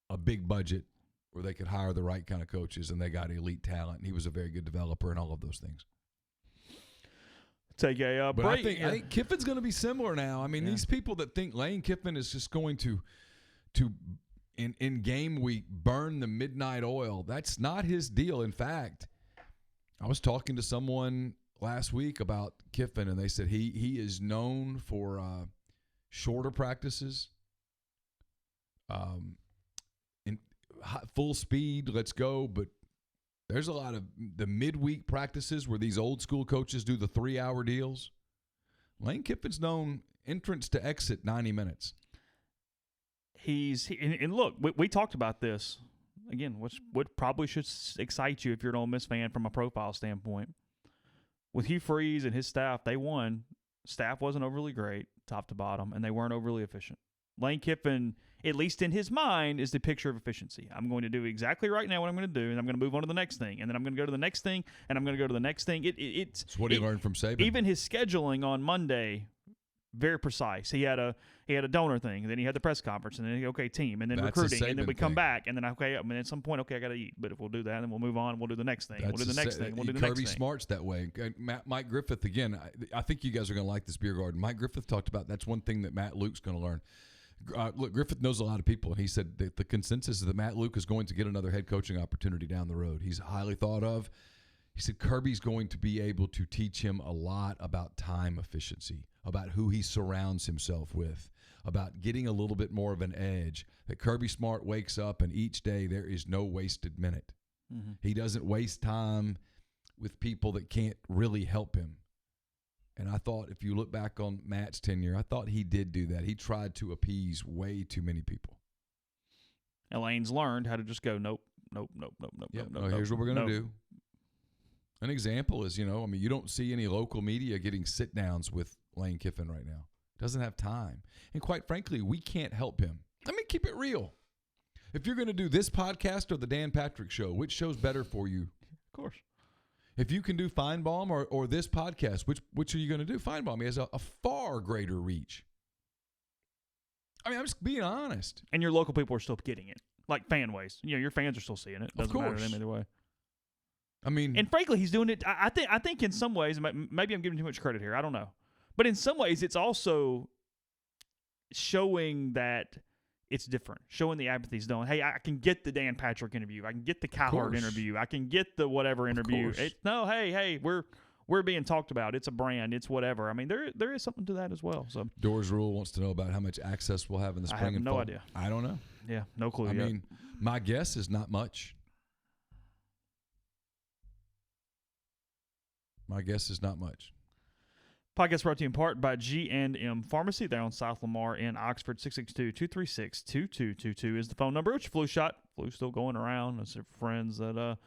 a big budget where they could hire the right kind of coaches, and they got elite talent. And he was a very good developer and all of those things. Take a break. I think Kiffin's going to be similar now. I mean, these people that think Lane Kiffin is just going to in game week burn the midnight oil, that's not his deal. In fact, I was talking to someone last week about Kiffin, and they said he is known for shorter practices, in full speed, let's go, but there's a lot of the midweek practices where these old school coaches do the 3-hour deals. Lane Kiffin's known entrance to exit 90 minutes. And look, we talked about this again, what probably should excite you if you're an Ole Miss fan from a profile standpoint. With Hugh Freeze and his staff, they won. Staff wasn't overly great, top to bottom, and they weren't overly efficient. Lane Kiffin, at least in his mind, is the picture of efficiency. I'm going to do exactly right now what I'm going to do, and I'm going to move on to the next thing, and then I'm going to go to the next thing, and I'm going to go to the next thing. It's what he learned from Saban. Even his scheduling on Monday, very precise. He had a donor thing, and then he had the press conference, and then team, and then That's recruiting, and then we come thing. back, and then and at some point, I got to eat. But if we'll do that, then we'll move on. We'll do the next thing. We'll do the next thing. We'll do the next thing. Kirby Smart's that way. Mike Griffith, again, I think you guys are going to like this beer garden. Mike Griffith talked about that's one thing that Matt Luke's going to learn. Look, Griffith knows a lot of people, and he said that the consensus is that Matt Luke is going to get another head coaching opportunity down the road. He's highly thought of. He said Kirby's going to be able to teach him a lot about time efficiency, about who he surrounds himself with, about getting a little bit more of an edge, that Kirby Smart wakes up and each day there is no wasted minute. Mm-hmm. He doesn't waste time with people that can't really help him. And I thought if you look back on Matt's tenure, I thought he did do that. He tried to appease way too many people. Elaine's learned how to just go, nope. Here's what we're going to do. An example is, you don't see any local media getting sit-downs with Lane Kiffin right now. Doesn't have time. And quite frankly, we can't help him. I mean, keep it real. If you're going to do this podcast or the Dan Patrick Show, which show's better for you? Of course. If you can do Feinbaum or this podcast, which are you going to do? Feinbaum, he has a far greater reach. I mean, I'm just being honest. And your local people are still getting it. Like fan-ways. Your fans are still seeing it. Doesn't matter to them either way. I mean, and frankly, he's doing it. I think in some ways, maybe I'm giving too much credit here. I don't know, but in some ways, it's also showing that it's different. Showing the apathy's done. Hey, I can get the Dan Patrick interview. I can get the Cowherd interview. I can get the whatever interview. Hey, we're being talked about. It's a brand. It's whatever. I mean, there is something to that as well. So Doors Rule wants to know about how much access we'll have in the spring and fall. I have no idea. I don't know. Yeah, no clue. I mean, my guess is not much. Podcast brought to you in part by G&M Pharmacy. They're on South Lamar in Oxford. 662-236-2222 is the phone number. It's your flu shot. Flu's still going around. There's some friends that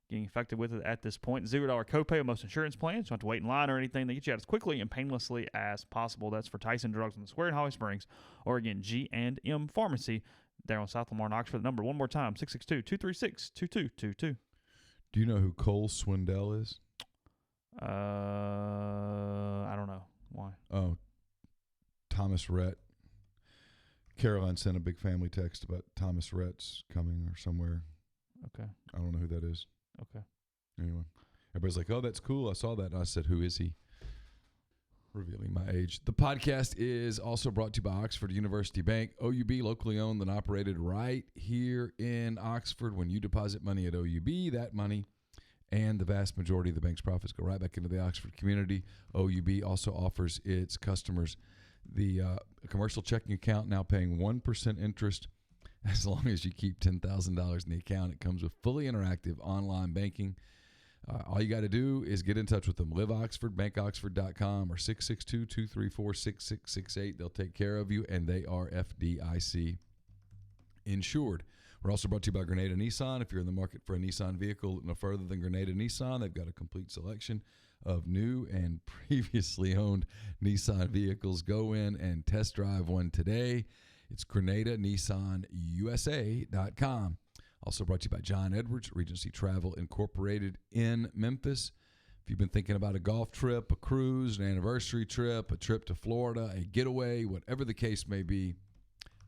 getting infected with it at this point. $0 copay on most insurance plans. You don't have to wait in line or anything. They get you out as quickly and painlessly as possible. That's for Tyson Drugs on the Square in Holly Springs. Or again, G&M Pharmacy. They're on South Lamar in Oxford. The number one more time, 662-236-2222. Do you know who Cole Swindell is? I don't know. Why? Oh, Thomas Rhett. Caroline sent a big family text about Thomas Rhett's coming or somewhere. Okay. I don't know who that is. Okay. Anyway, everybody's like, oh, that's cool. I saw that. And I said, who is he? Revealing my age. The podcast is also brought to you by Oxford University Bank. OUB, locally owned and operated right here in Oxford. When you deposit money at OUB, that money and the vast majority of the bank's profits go right back into the Oxford community. OUB also offers its customers the commercial checking account, now paying 1% interest as long as you keep $10,000 in the account. It comes with fully interactive online banking. All you got to do is get in touch with them. Live Oxford, bankoxford.com, or 662-234-6668. They'll take care of you, and they are FDIC insured. We're also brought to you by Grenada Nissan. If you're in the market for a Nissan vehicle, look no further than Grenada Nissan. They've got a complete selection of new and previously owned Nissan vehicles. Go in and test drive one today. It's GrenadaNissanUSA.com. Also brought to you by John Edwards, Regency Travel Incorporated in Memphis. If you've been thinking about a golf trip, a cruise, an anniversary trip, a trip to Florida, a getaway, whatever the case may be,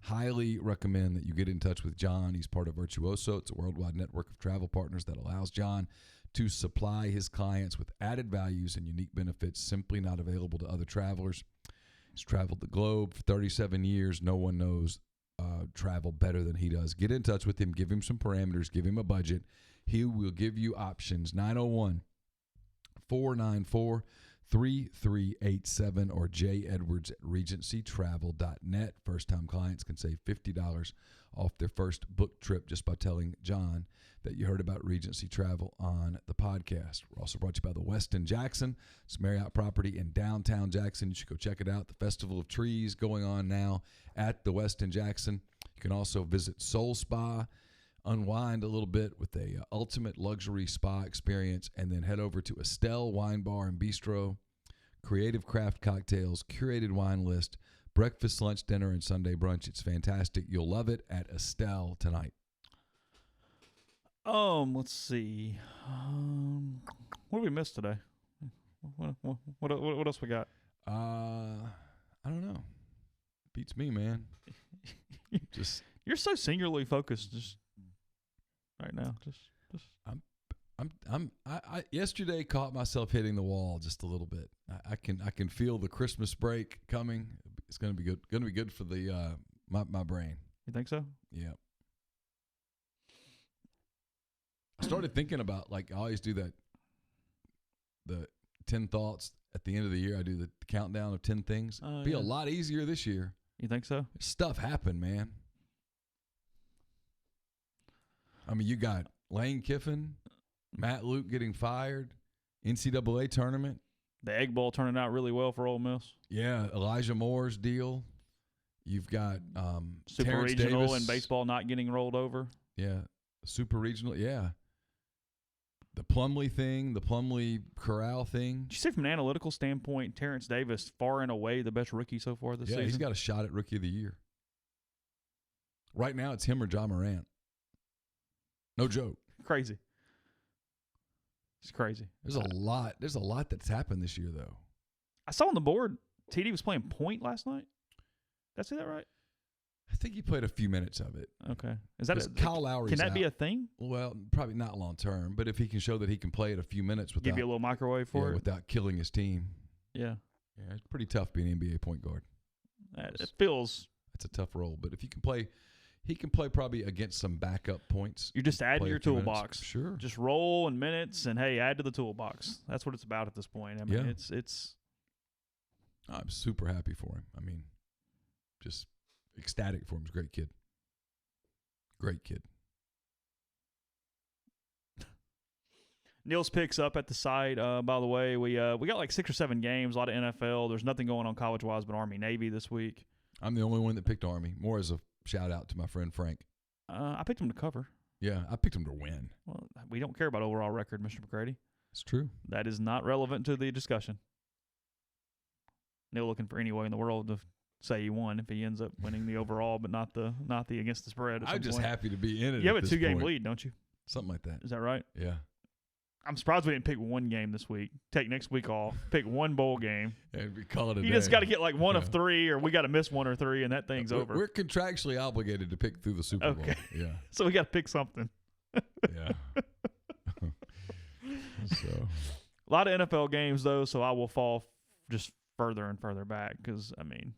highly recommend that you get in touch with John. He's part of Virtuoso. It's a worldwide network of travel partners that allows John to supply his clients with added values and unique benefits simply not available to other travelers. He's traveled the globe for 37 years. No one knows travel better than he does. Get in touch with him. Give him some parameters. Give him a budget. He will give you options. 901-494-3387 or jedwards@regencytravel.net. First-time clients can save $50 off their first book trip just by telling John that you heard about Regency Travel on the podcast. We're also brought to you by the Westin Jackson. It's a Marriott property in downtown Jackson. You should go check it out. The Festival of Trees going on now at the Westin Jackson. You can also visit Soul Spa, unwind a little bit with a ultimate luxury spa experience, and then head over to Estelle Wine Bar and Bistro. Creative craft cocktails, curated wine list, Breakfast, lunch, dinner, and Sunday brunch. It's fantastic. You'll love it at Estelle tonight. Let's see. What did we miss today? What else we got? I don't know. Beats me, man. You're so singularly focused just right now. I yesterday caught myself hitting the wall just a little bit. I can feel the Christmas break coming. It's going to be good. Going to be good for the my brain. You think so? Yeah. I started thinking about, like, I always do that. The 10 thoughts at the end of the year. I do the countdown of 10 things. Be a lot easier this year. You think so? Stuff happened, man. I mean, you got Lane Kiffin, Matt Luke getting fired, NCAA tournament. The Egg Bowl turning out really well for Ole Miss. Yeah, Elijah Moore's deal. You've got Super Terrence Regional Davis. and baseball not getting rolled over. Yeah, Super Regional. Yeah. The Plumlee thing, the Plumlee Corral thing. Did you see from an analytical standpoint, Terrence Davis far and away the best rookie so far this season? Yeah, he's got a shot at Rookie of the Year. Right now, it's him or John Morant. No joke. Crazy. It's crazy. There's a lot that's happened this year, though. I saw on the board, TD was playing point last night. Did I say that right? I think he played a few minutes of it. Okay. Is that Kyle Lowry's can that out. be a thing? Well, probably not long term, but if he can show that he can play it a few minutes without Give you a little microwave for it? without killing his team. Yeah. Yeah, it's pretty tough being an NBA point guard. It feels. It's a tough role, but if you can play, he can play probably against some backup points. You're just adding Play your a few minutes. toolbox. Sure. Just roll and minutes and, hey, add to the toolbox. That's what it's about at this point. I mean, Yeah. it's. I'm super happy for him. I mean, just ecstatic for him. He's a great kid. Great kid. Neil's picks up at the site. By the way, we got like 6 or 7 games, a lot of NFL. There's nothing going on college-wise but Army Navy this week. I'm the only one that picked Army. More as a shout out to my friend Frank. I picked him to cover. Yeah, I picked him to win. Well, we don't care about overall record, Mr. McCready. It's true. That is not relevant to the discussion. Neil looking for any way in the world to say he won if he ends up winning the overall, but not the against the spread. I'm just happy to be in it. You have at a this 2-game point. lead, don't you? Something like that. Is that right? Yeah. I'm surprised we didn't pick one game this week. Take next week off. Pick one bowl game. And we call it a You day. just got to get like one of 3, or we got to miss 1 or 3, and that thing's over. We're contractually obligated to pick through the Super Bowl. Okay. Yeah. So we got to pick something. Yeah. So A lot of NFL games, though, so I will fall just further and further back because, I mean,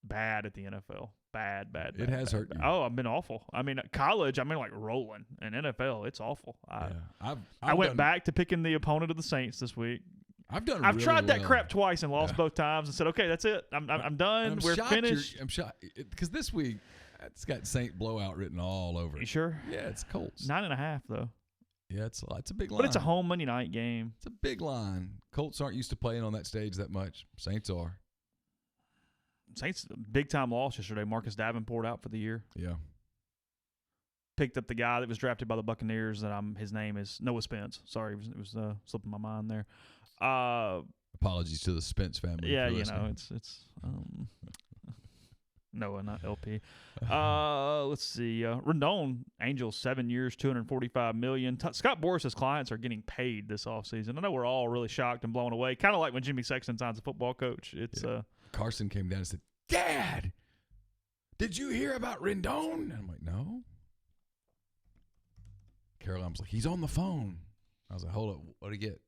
bad at the NFL. Bad. It has hurt you. Oh, I've been awful. I mean, at college, I mean, like rolling. And NFL, it's awful. I went back to picking the opponent of the Saints this week. I've done. I've really tried that well. crap twice and lost both times and said, okay, that's it. I'm done. I'm We're shocked finished. I'm shocked because this week it's got Saint blowout written all over You it. sure? Yeah, it's Colts. 9.5, though. Yeah, it's a big line. But it's a home Monday night game. It's a big line. Colts aren't used to playing on that stage that much. Saints are. Saints, big time loss yesterday. Marcus Davenport out for the year. Yeah. Picked up the guy that was drafted by the Buccaneers. His name is Noah Spence. Sorry, it was slipping my mind there. Apologies to the Spence family. Yeah, for you listening. know, it's Noah, not LP. Let's see. Rendon, Angels, 7 years, $245 million. Scott Boris's clients are getting paid this offseason. I know we're all really shocked and blown away. Kind of like when Jimmy Sexton signs a football coach. It's Carson came down and said, "Dad, did you hear about Rendon?" And I'm like, "No." Caroline was like, "He's on the phone." I was like, "Hold up, what do you get?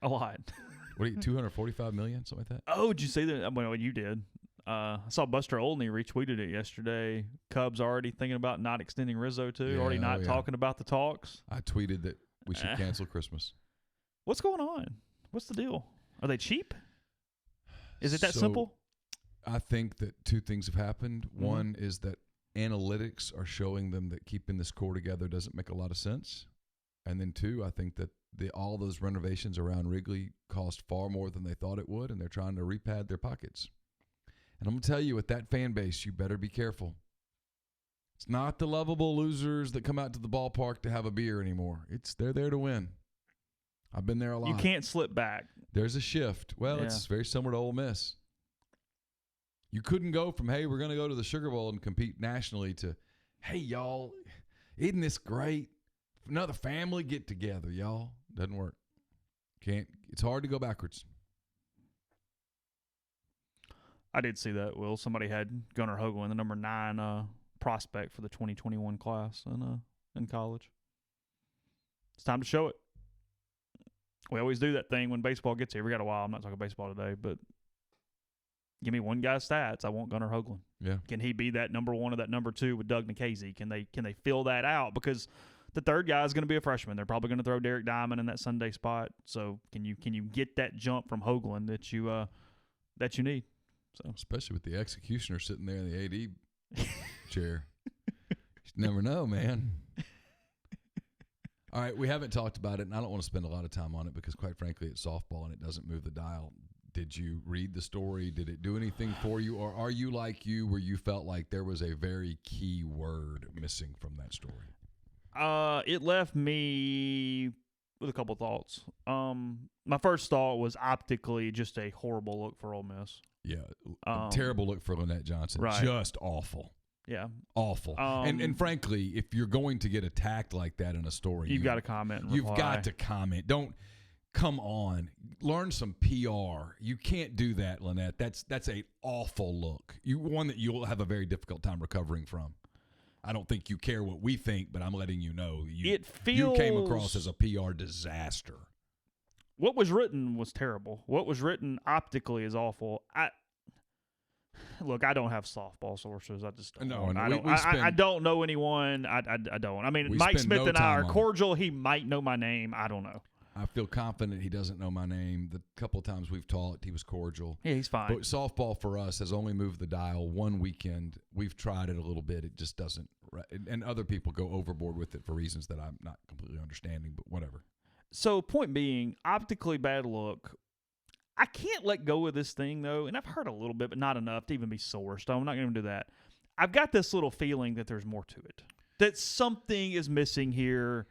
a lot. What do you $245 million, something like that?" Oh, did you see that? Well, you did. I saw Buster Olney retweeted it yesterday. Cubs already thinking about not extending Rizzo too. Yeah, Already not talking about the talks. I tweeted that we should cancel Christmas. What's going on? What's the deal? Are they cheap? Is it that So, simple? I think that 2 things have happened. Mm-hmm. One is that analytics are showing them that keeping this core together doesn't make a lot of sense. And then 2, I think that all those renovations around Wrigley cost far more than they thought it would, and they're trying to repad their pockets. And I'm going to tell you, with that fan base, you better be careful. It's not the lovable losers that come out to the ballpark to have a beer anymore. They're there to win. I've been there a lot. You can't slip back. There's a shift. Well, Yeah. It's very similar to Ole Miss. You couldn't go from, hey, we're going to go to the Sugar Bowl and compete nationally to, hey, y'all, isn't this great? Another family get together, y'all. Doesn't work. It's hard to go backwards. I did see that, Will. Somebody had Gunnar Hoagland, the number 9 prospect for the 2021 class in college. It's time to show it. We always do that thing when baseball gets here. We got a while. I'm not talking baseball today, but give me one guy's stats. I want Gunnar Hoagland. Yeah. Can he be that number 1 or that number 2 with Doug Nikhazy? Can they fill that out? Because the third guy is going to be a freshman. They're probably going to throw Derek Diamond in that Sunday spot. So can you get that jump from Hoagland that you need? So especially with the executioner sitting there in the AD chair. You never know, man. All right, we haven't talked about it, and I don't want to spend a lot of time on it because, quite frankly, it's softball and it doesn't move the dial. Did you read the story? Did it do anything for you? Or are you like you where you felt like there was a very key word missing from that story? It left me with a couple thoughts. My first thought was optically just a horrible look for Ole Miss. Yeah, a terrible look for Lynette Johnson. Right. Just awful. Yeah. Awful. And frankly, if you're going to get attacked like that in a story, you've got to comment and You've reply. got to comment. Don't come on. Learn some PR. You can't do that, Lynette. That's a awful look. One that you'll have a very difficult time recovering from. I don't think you care what we think, but I'm letting you know. You came across as a PR disaster. What was written was terrible. What was written optically is awful. Look, I don't have softball sources. I just don't. No, I don't know anyone. I don't. I mean, Mike Smith and I are cordial. He might know my name. I don't know. I feel confident he doesn't know my name. The couple of times we've talked, he was cordial. Yeah, he's fine. But softball for us has only moved the dial one weekend. We've tried it a little bit. It just doesn't. And other people go overboard with it for reasons that I'm not completely understanding, but whatever. So, point being, optically bad look. I can't let go of this thing, though, and I've heard a little bit, but not enough to even be sore. So I'm not going to do that. I've got this little feeling that there's more to it, that something is missing here.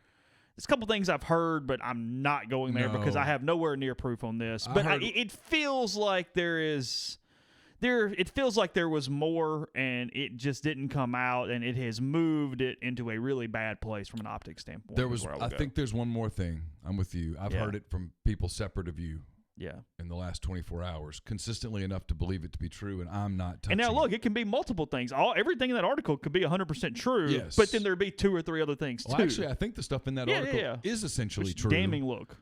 There's a couple things I've heard, but I'm not going there because I have nowhere near proof on this. But it feels like it feels like there was more, and it just didn't come out, and it has moved it into a really bad place from an optics standpoint. I think there's one more thing. I'm with you. I've heard it from people separate of you. Yeah. In the last 24 hours, consistently enough to believe it to be true, and I'm not touching it. And now, look, it can be multiple things. Everything in that article could be 100% true, yes. But then there'd be 2 or 3 other things, too. Well, actually, I think the stuff in that article is essentially true. Damning look.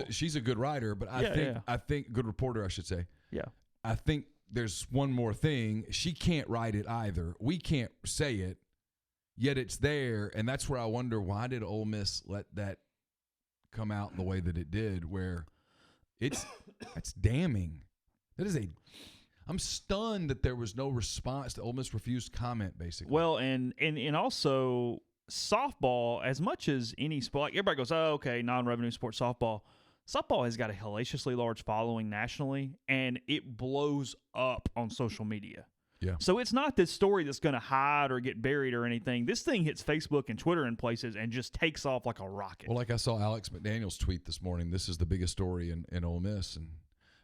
She's a good writer, but I think good reporter, I should say. Yeah. I think there's one more thing. She can't write it either. We can't say it, yet it's there, and that's where I wonder, why did Ole Miss let that come out in the way that it did, where that's damning. I'm stunned that there was no response to Ole Miss refused comment, basically. Well, and also softball, as much as any sport, like everybody goes, oh, okay, non-revenue sport softball. Softball has got a hellaciously large following nationally, and it blows up on social media. Yeah. So it's not this story that's going to hide or get buried or anything. This thing hits Facebook and Twitter and places and just takes off like a rocket. Well, like I saw Alex McDaniel's tweet this morning, this is the biggest story in Ole Miss. And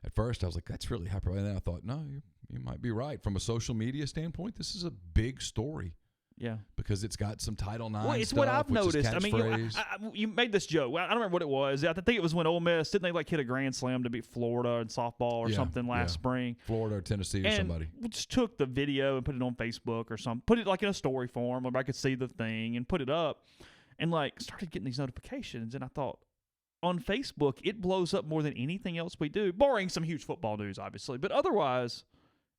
at first I was like, that's really hyper. And then I thought, no, you might be right. From a social media standpoint, this is a big story. Yeah. Because it's got some Title IX Well, it's stuff, what I've which noticed. is I mean, you made this joke. I don't remember what it was. I think it was when Ole Miss, didn't they hit a grand slam to beat Florida in softball or something last spring? Florida or Tennessee or somebody. We just took the video and put it on Facebook or something. Put it like in a story form where I could see the thing and put it up and started getting these notifications. And I thought, on Facebook, it blows up more than anything else we do, barring some huge football news, obviously. But otherwise,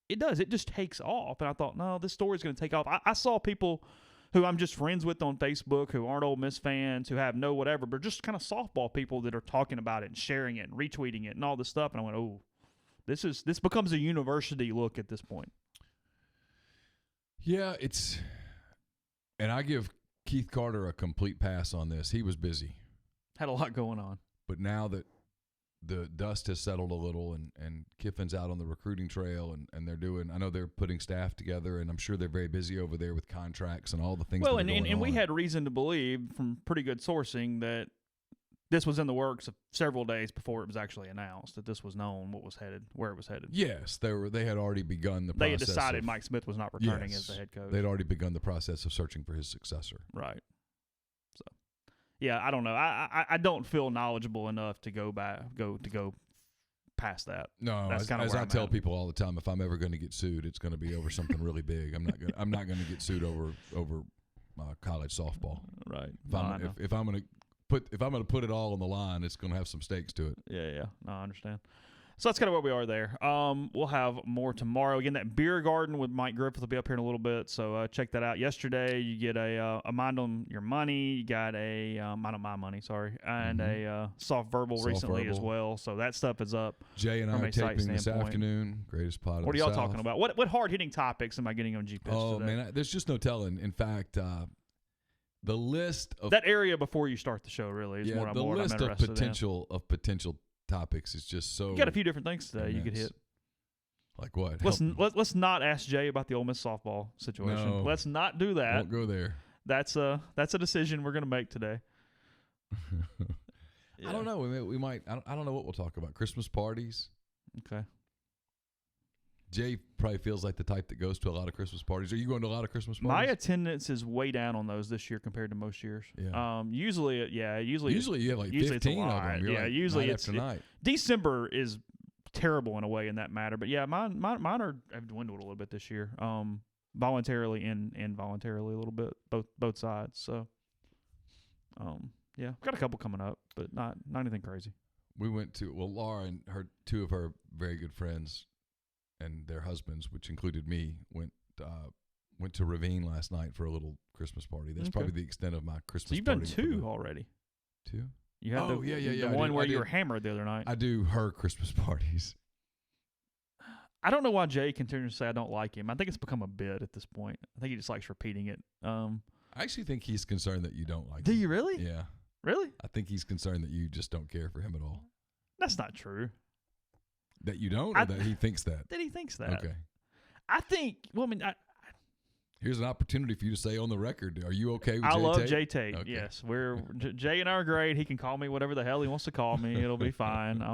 it does. It just takes off. And I thought, no, this story's going to take off. I saw people who I'm just friends with on Facebook who aren't Ole Miss fans, who have no whatever, but just kind of softball people that are talking about it and sharing it and retweeting it and all this stuff. And I went, oh, this becomes a university look at this point. Yeah, and I give Keith Carter a complete pass on this. He was busy. Had a lot going on. But now that the dust has settled a little and Kiffin's out on the recruiting trail and they're doing, I know they're putting staff together, and I'm sure they're very busy over there with contracts and all the things that are going on. And we had reason to believe from pretty good sourcing that this was in the works of several days before it was actually announced that this was known where it was headed. Yes, they had already begun the process. They had decided Mike Smith was not returning as the head coach. They'd already begun the process of searching for his successor. Right. So, yeah, I don't know. I don't feel knowledgeable enough to go past that. No, That's as I tell people all the time, if I'm ever going to get sued, it's going to be over something really big. I'm not going to get sued over college softball. Right. If I'm going to put it all on the line, it's going to have some stakes to it. Yeah. No, I understand. So that's kind of where we are there. We'll have more tomorrow. Again, that beer garden with Mike Griffith will be up here in a little bit, so check that out. Yesterday, you get a mind on your money. You got a mind on my money, sorry, and a soft verbal recently as well. So that stuff is up. Jay and I are taping this afternoon. Greatest pod of the South. What are y'all talking about? What hard-hitting topics am I getting on G-Pitch today? Man, there's just no telling. In fact, the list of that area before you start the show really is the list of potential topics is just so. You got a few different things today you could hit. Like what? Let's not ask Jay about the Ole Miss softball situation. No, let's not do that. Won't go there. That's a decision we're going to make today. I don't know. We might. I don't know what we'll talk about. Christmas parties. Okay. Jay probably feels like the type that goes to a lot of Christmas parties. Are you going to a lot of Christmas parties? My attendance is way down on those this year compared to most years. Yeah. Usually you have like 15 of them. You're usually night it's after night. December is terrible in a way in that matter. But yeah, mine have dwindled a little bit this year. Voluntarily and involuntarily a little bit, both sides. So, yeah, got a couple coming up, but not anything crazy. We went to Laura and two of her very good friends and their husbands, which included me, went to Ravine last night for a little Christmas party. That's probably the extent of my Christmas. So you've party done two already. Two? You had the one where you were hammered the other night. I do her Christmas parties. I don't know why Jay continues to say I don't like him. I think it's become a bit at this point. I think he just likes repeating it. I actually think he's concerned that you don't like him. Do you really? Yeah. Really? I think he's concerned that you just don't care for him at all. That's not true. That you don't, or that he thinks that? That he thinks that. Okay. I think, here's an opportunity for you to say on the record, are you okay with I Jay love Tate? Jay Tate. Okay. Yes. Jay and I are great. He can call me whatever the hell he wants to call me. It'll be fine.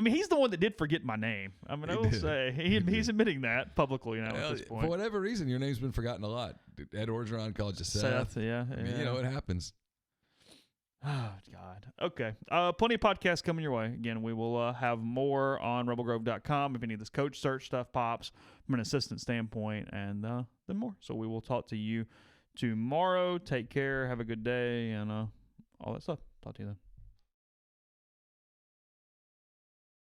He's the one that did forget my name. I will say he's admitting that publicly now at this point. For whatever reason, your name's been forgotten a lot. Ed Orgeron called you Seth. Yeah. It happens. Oh, God. Okay. Plenty of podcasts coming your way. Again, we will have more on rebelgrove.com if any of this coach search stuff pops from an assistant standpoint, and then more. So we will talk to you tomorrow. Take care. Have a good day, and all that stuff. Talk to you then.